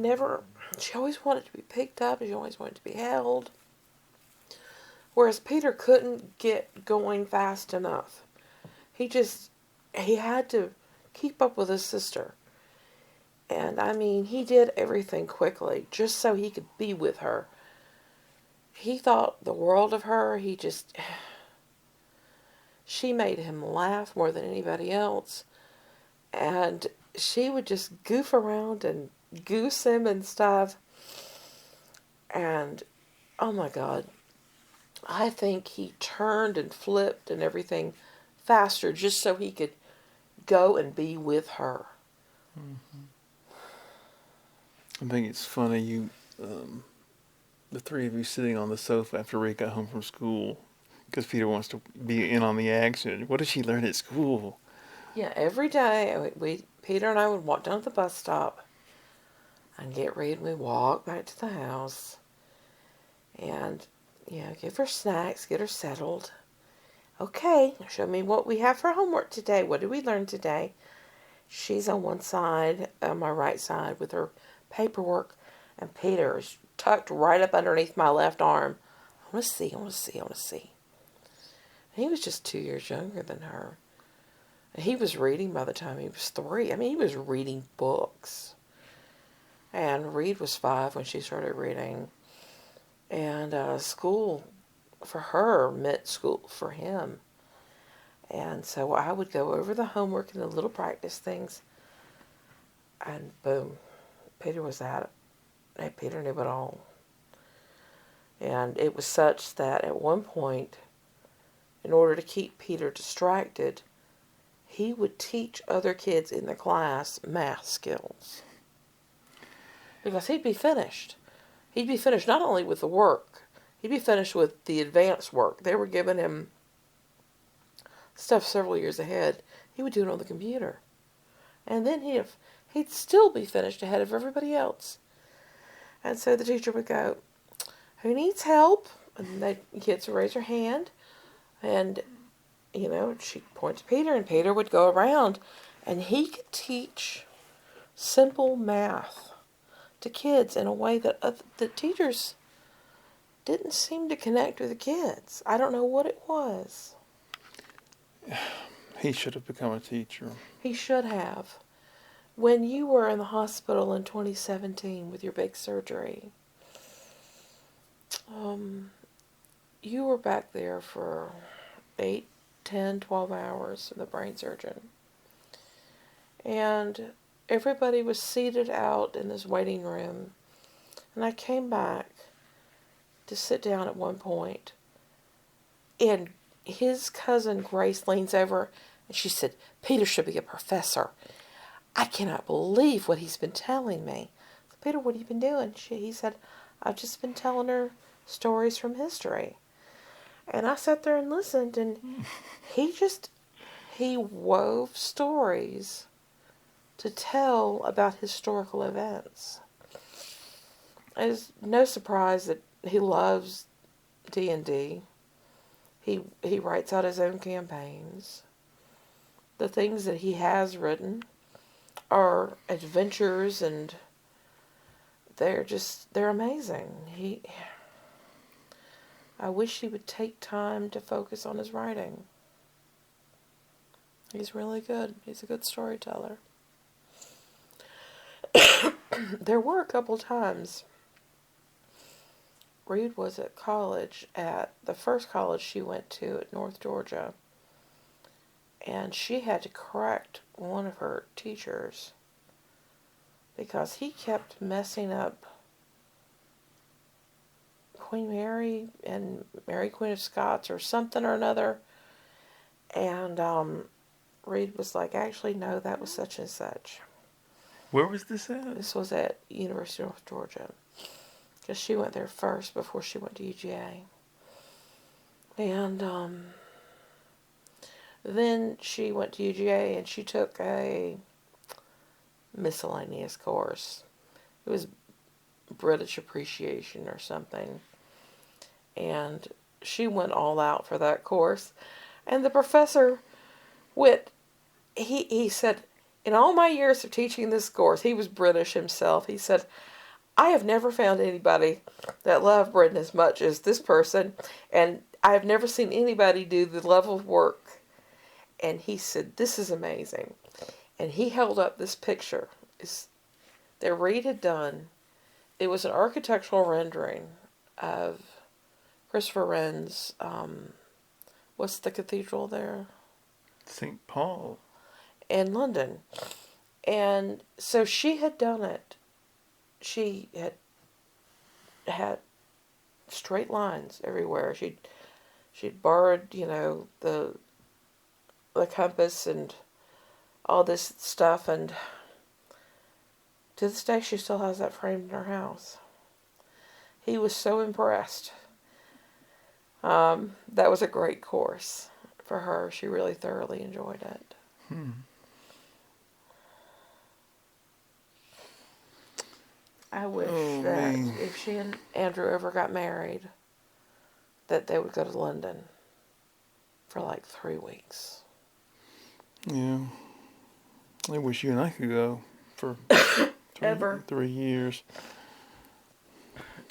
always wanted to be picked up. She always wanted to be held. Whereas Peter couldn't get going fast enough. He had to keep up with his sister. And I mean, he did everything quickly just so he could be with her. He thought the world of her. She made him laugh more than anybody else. And she would just goof around and goose him and stuff. And, oh my God, I think he turned and flipped and everything faster just so he could go and be with her. Mm-hmm. I think it's funny, the three of you sitting on the sofa after Rick got home from school, because Peter wants to be in on the action. What did she learn at school? Yeah, every day Peter and I would walk down to the bus stop and get ready, and we'd walk back to the house and, give her snacks, get her settled. Okay, show me what we have for homework today. What did we learn today? She's on one side, on my right side, with her paperwork, and Peter is tucked right up underneath my left arm. I want to see. He was just 2 years younger than her. And he was reading by the time he was 3. I mean, he was reading books. And Reed was 5 when she started reading. And school for her meant school for him. And so I would go over the homework and the little practice things. And boom, Peter was at it. And Peter knew it all. And it was such that at one point, in order to keep Peter distracted, he would teach other kids in the class math skills. Because he'd be finished. He'd be finished not only with the work, he'd be finished with the advanced work. They were giving him stuff several years ahead. He would do it on the computer. And then he'd still be finished ahead of everybody else. And so the teacher would go, "Who needs help?" And the kids would raise their hand. And, she'd point to Peter, and Peter would go around. And he could teach simple math to kids in a way that the teachers didn't seem to connect with the kids. I don't know what it was. He should have become a teacher. He should have. When you were in the hospital in 2017 with your big surgery, you were back there for 8, 10, 12 hours with the brain surgeon. And everybody was seated out in this waiting room. And I came back to sit down at one point. And his cousin Grace leans over and she said, "Peter should be a professor. I cannot believe what he's been telling me." I said, "Peter, what have you been doing?" He said, "I've just been telling her stories from history." And I sat there and listened, and he wove stories to tell about historical events. It's no surprise that he loves D&D. He writes out his own campaigns. The things that he has written are adventures, and they're amazing. I wish he would take time to focus on his writing. He's really good. He's a good storyteller. There were a couple times Reed was at college, at the first college she went to at North Georgia, and she had to correct one of her teachers because he kept messing up Queen Mary and Mary Queen of Scots or something or another. And Reed was like, "Actually, no, that was such and such." Where was this at? This was at University of North Georgia. Because she went there first before she went to UGA. And then she went to UGA and she took a miscellaneous course. It was British appreciation or something. And she went all out for that course. And the professor Whit, he said, in all my years of teaching this course, he was British himself. He said, I have never found anybody that loved Britain as much as this person, and I have never seen anybody do the level of work. And he said, this is amazing. And he held up this picture that Reed had done. It was an architectural rendering of Christopher Wren's, what's the cathedral there? St. Paul. In London. And so she had done it. She had straight lines everywhere. She'd borrowed, the compass and all this stuff, and to this day she still has that framed in her house. He was so impressed. That was a great course for her. She really thoroughly enjoyed it. I wish that if she and Andrew ever got married, that they would go to London for like 3 weeks. Yeah. I wish you and I could go for Ever. 3 years.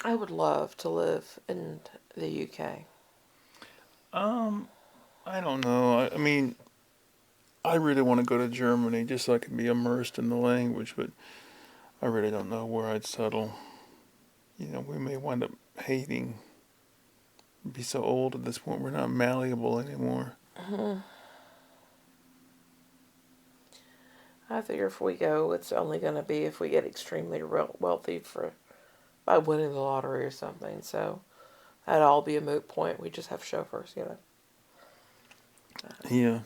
I would love to live in the UK. I don't know. I mean, I really want to go to Germany just so I can be immersed in the language, but I really don't know where I'd settle. We may wind up hating. Be so old at this point, we're not malleable anymore. Mm-hmm. I figure if we go, it's only going to be if we get extremely wealthy by winning the lottery or something. So that'd all be a moot point. We just have chauffeurs, Yeah.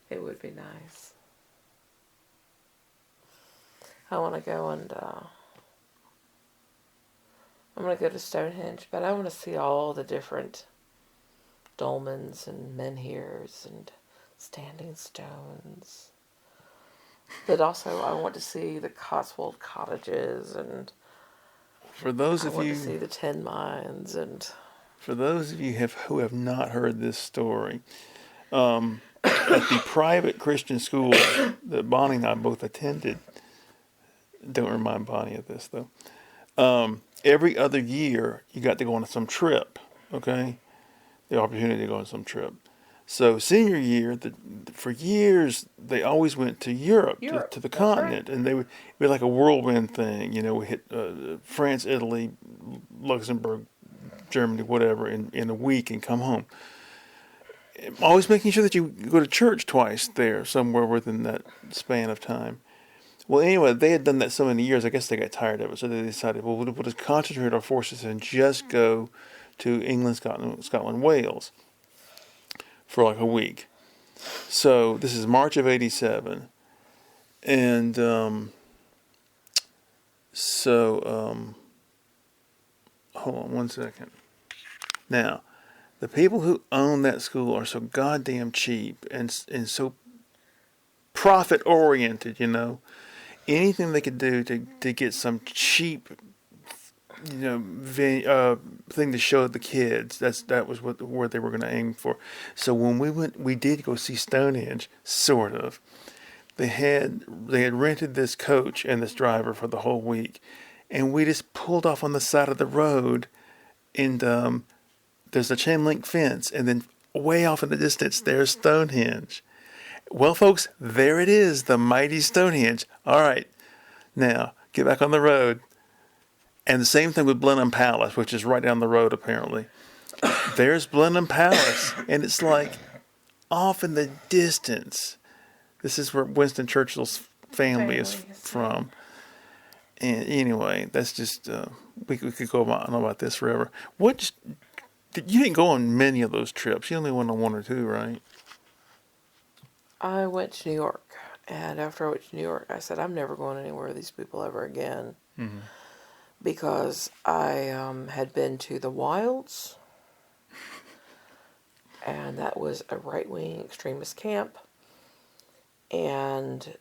It would be nice. I want to go and I'm going to go to Stonehenge, but I want to see all the different dolmens and menhirs and standing stones. But also I want to see the Cotswold cottages, and For those I of want you to see the tin mines. And for those of you who have not heard this story, at the private Christian school that Bonnie and I both attended, don't remind Bonnie of this though. Every other year, you got to go on some trip. Okay, the opportunity to go on some trip. So senior year, for years they always went to Europe, to the continent, and they would be like a whirlwind thing. We hit France, Italy, Luxembourg, Germany, whatever, in a week and come home. Always making sure that you go to church twice there, somewhere within that span of time. Well, anyway, they had done that so many years, I guess they got tired of it, so they decided, well, we'll just concentrate our forces and just go to England, Scotland, Wales for like a week. So this is March of '87, and hold on one second. Now, the people who own that school are so goddamn cheap and so profit oriented, Anything they could do to get some cheap, thing to show the kids. That was where they were going to aim for. So when we did go see Stonehenge, sort of. They had rented this coach and this driver for the whole week, and we just pulled off on the side of the road, and there's a chain link fence, and then way off in the distance there's Stonehenge. Well, folks, there it is, the mighty Stonehenge. All right, now get back on the road. And the same thing with Blenheim Palace, which is right down the road, apparently. There's Blenheim Palace, and it's like off in the distance. This is where Winston Churchill's family is from. And anyway, that's just, we could go on about this forever. You didn't go on many of those trips. You only went on one or two, right? I went to New York, and after I went to New York, I said, I'm never going anywhere with these people ever again. Mm-hmm. Because I had been to the Wilds, and that was a right-wing extremist camp. And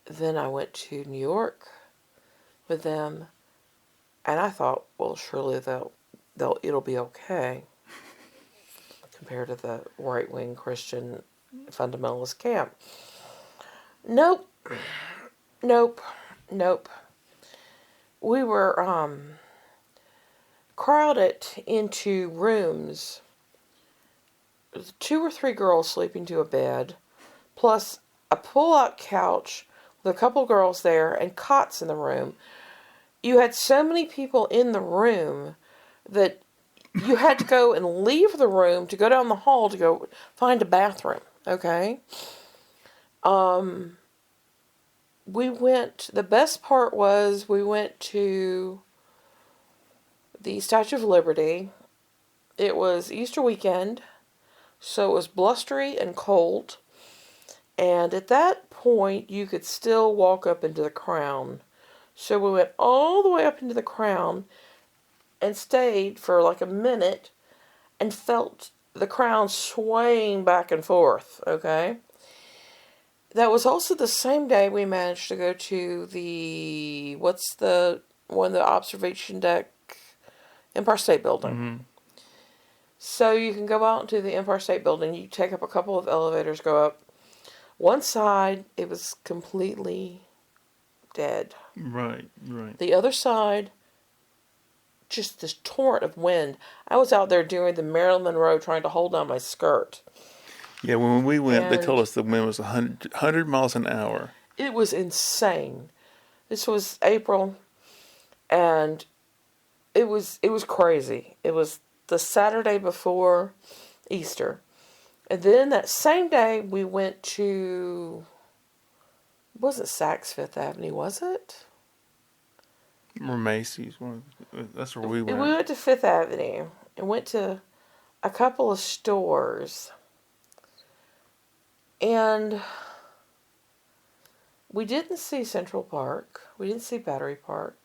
then I went to New York with them, and I thought, well, surely it'll be okay compared to the right-wing Christian fundamentalist camp. Nope. Nope. Nope. We were crowded into rooms. 2 or 3 girls sleeping to a bed, plus a pull-out couch with a couple girls there and cots in the room. You had so many people in the room that you had to go and leave the room to go down the hall to go find a bathroom. Okay? The best part was we went to the Statue of Liberty. It was Easter weekend, so it was blustery and cold. And at that point, you could still walk up into the crown. So we went all the way up into the crown and stayed for like a minute and felt the crown swaying back and forth, okay? That was also the same day we managed to go to the observation deck, Empire State Building. Mm-hmm. So you can go out into the Empire State Building. You take up a couple of elevators, go up. One side, it was completely dead. Right. The other side, just this torrent of wind. I was out there doing the Marilyn Monroe trying to hold down my skirt. Yeah, when we went, they told us the wind was 100 miles an hour. It was insane. This was April, and it was crazy. It was the Saturday before Easter. And then that same day, we went to... It wasn't Saks Fifth Avenue, was it? Or Macy's. That's where we went. We went to Fifth Avenue and went to a couple of stores. And we didn't see Central Park. We didn't see Battery Park.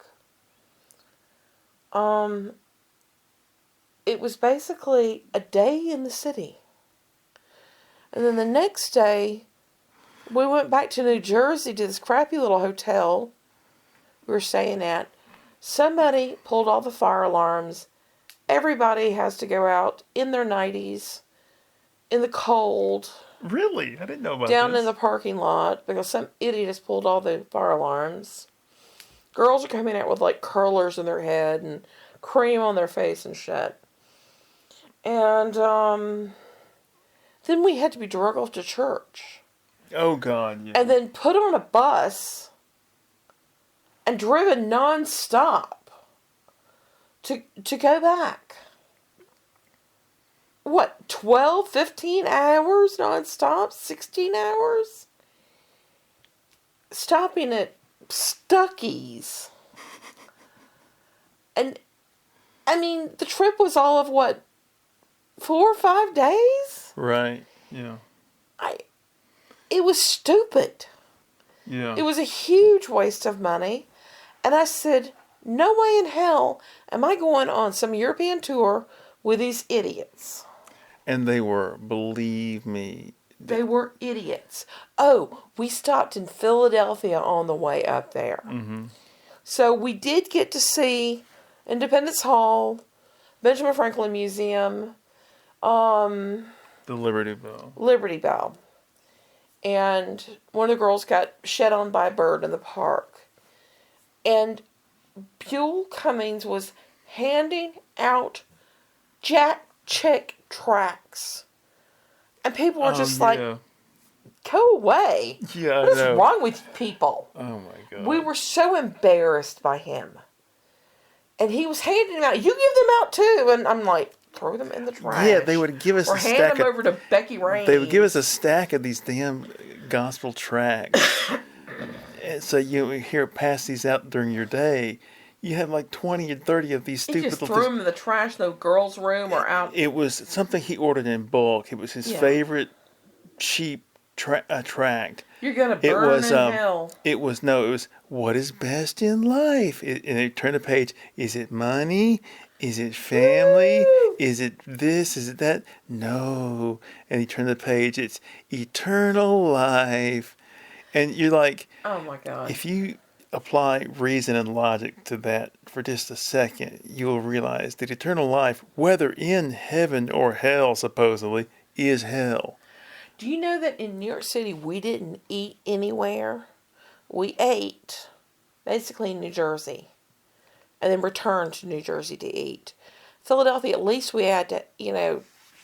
It was basically a day in the city. And then the next day, we went back to New Jersey to this crappy little hotel we were staying at. Somebody pulled all the fire alarms. Everybody has to go out in their 90s, in the cold. Really? I didn't know about down this. in the parking lot because some idiot has pulled all the fire alarms. Girls are coming out with like curlers in their head and cream on their face and shit. And then we had to be drugged off to church. Oh, God, yeah. And then put on a bus and driven non-stop to go back. What, 12, 15 hours non-stop? 16 hours? Stopping at Stuckey's. And, I mean, the trip was all of what, 4 or 5 days? Right, yeah. It was stupid. Yeah. It was a huge waste of money. And I said, no way in hell am I going on some European tour with these idiots. And they were, believe me. They were idiots. Oh, we stopped in Philadelphia on the way up there. Mm-hmm. So we did get to see Independence Hall, Benjamin Franklin Museum, The Liberty Bell. Liberty Bell. And one of the girls got shed on by a bird in the park. And Buell Cummings was handing out Jack Chick tracts. And people were just like, go away. Yeah, what is wrong with people? Oh, my God. We were so embarrassed by him. And he was handing them out. You give them out too. And I'm like, throw them in the trash. Yeah, they would give us or a hand stack them over to Becky Rain. They would give us a stack of these damn gospel tracts. And so you hear pass these out during your day. You have like 20 or 30 of these stupid He just little threw them in the trash in the girls' room or out. It was something he ordered in bulk. It was his favorite cheap tract. You're going to burn in hell. It was what is best in life? And they turn the page. Is it money? Is it family? Woo! Is it this? Is it that? No. And he turned the page. It's eternal life. And you're like, oh my God. If you apply reason and logic to that for just a second, you will realize that eternal life, whether in heaven or hell, supposedly, is hell. Do you know that in New York City we didn't eat anywhere? We ate basically in New Jersey and then returned to New Jersey to eat. Philadelphia, at least we had to,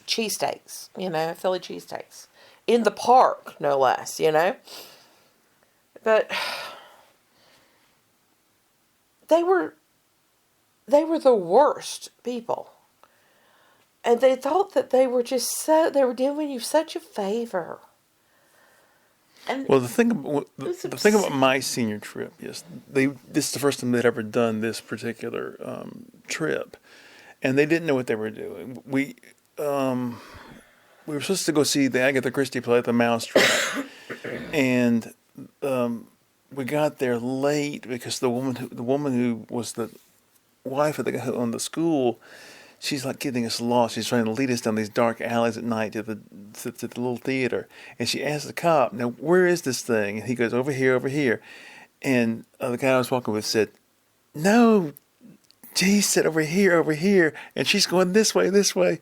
cheesesteaks, Philly cheesesteaks. In the park, no less, But they were the worst people. And they thought that they were they were doing you such a favor. And Well, the thing about my senior trip is this is the first time they'd ever done this particular trip, and they didn't know what they were doing. We were supposed to go see the Agatha Christie play at the Mousetrap, and we got there late because the woman who was the wife of the guy who owned the school, she's like getting us lost. She's trying to lead us down these dark alleys at night to the little theater. And she asked the cop, "Now, where is this thing?" And he goes, "Over here, over here." And the guy I was walking with said, "No, he said over here, over here." And she's going, this way, this way.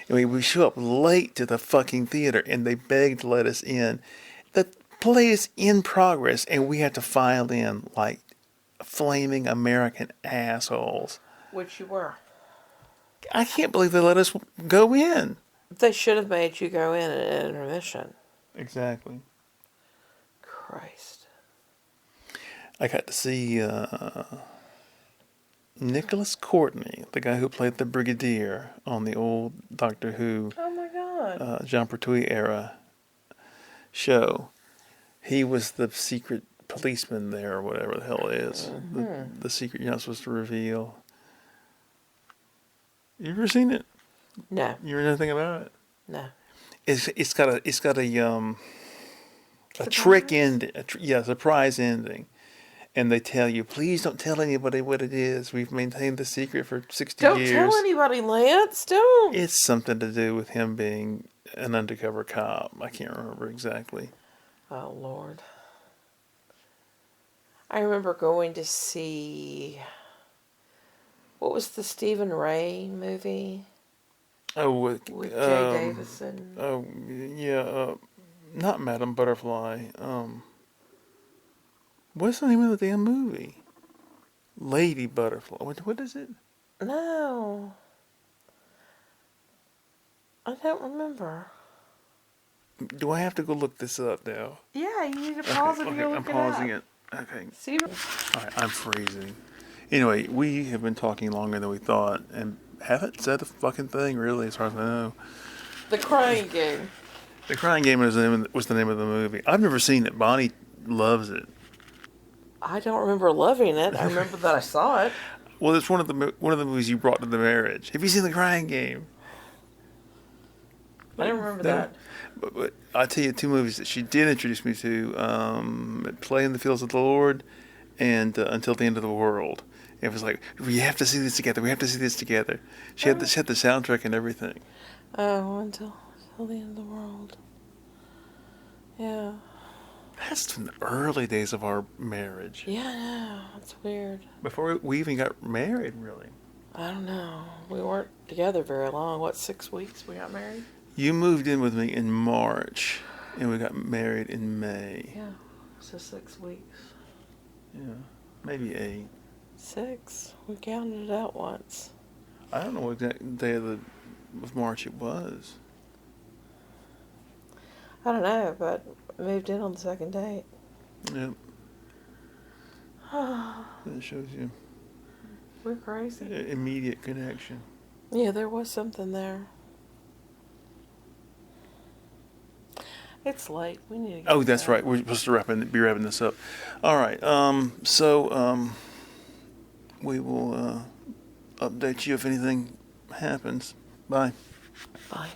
And we show up late to the fucking theater, and they begged to let us in. The play is in progress, and we have to file in like flaming American assholes. which you were. I can't believe they let us go in. They should have made you go in at intermission. Exactly. Christ. I got to see Nicholas Courtney, the guy who played the Brigadier on the old Doctor Who, Oh my God. Jean Pertwee era show. He was the secret policeman there, or whatever the hell it is. The secret you're not supposed to reveal. You ever seen it? No. You heard anything about it? No. It's got a trick ending, surprise ending, and they tell you, please don't tell anybody what it is. We've maintained the secret for 60 years. Don't tell anybody, Lance. Don't. It's something to do with him being an undercover cop. I can't remember exactly. Oh, Lord. I remember going to see... What was the Stephen Ray movie? Oh, With Jay Davison. Oh, yeah. Not Madame Butterfly. What's the name of the damn movie? Lady Butterfly. What is it? No. I don't remember. Do I have to go look this up now? Yeah, you need to pause it and go look I'm pausing it up. it. Okay. See? All right, I'm freezing. Anyway, we have been talking longer than we thought, and haven't said the fucking thing, really, as far as I know. The Crying Game. The Crying Game was the name of the movie. I've never seen it. Bonnie loves it. I don't remember loving it. I remember that I saw it. Well, it's one of the movies you brought to the marriage. Have you seen The Crying Game? I don't remember that. But I'll tell you two movies that she did introduce me to: Play in the Fields of the Lord and Until the End of the World. It was like, we have to see this together. We have to see this together. She had the soundtrack and everything. Oh, until the end of the world. Yeah. That's from the early days of our marriage. Yeah, I know. It's weird. Before we even got married, really. I don't know. We weren't together very long. What, 6 weeks we got married? You moved in with me in March, and we got married in May. Yeah. So 6 weeks. Yeah, maybe 8. 6. We counted it out once. I don't know what exact day of March it was. I don't know, but we moved in on the second date. Yep. That shows you We're crazy. immediate connection. Yeah, there was something there. It's late. We need to get Oh, that's going. right. We're supposed to be wrapping this up. All right. We will update you if anything happens. Bye. Bye.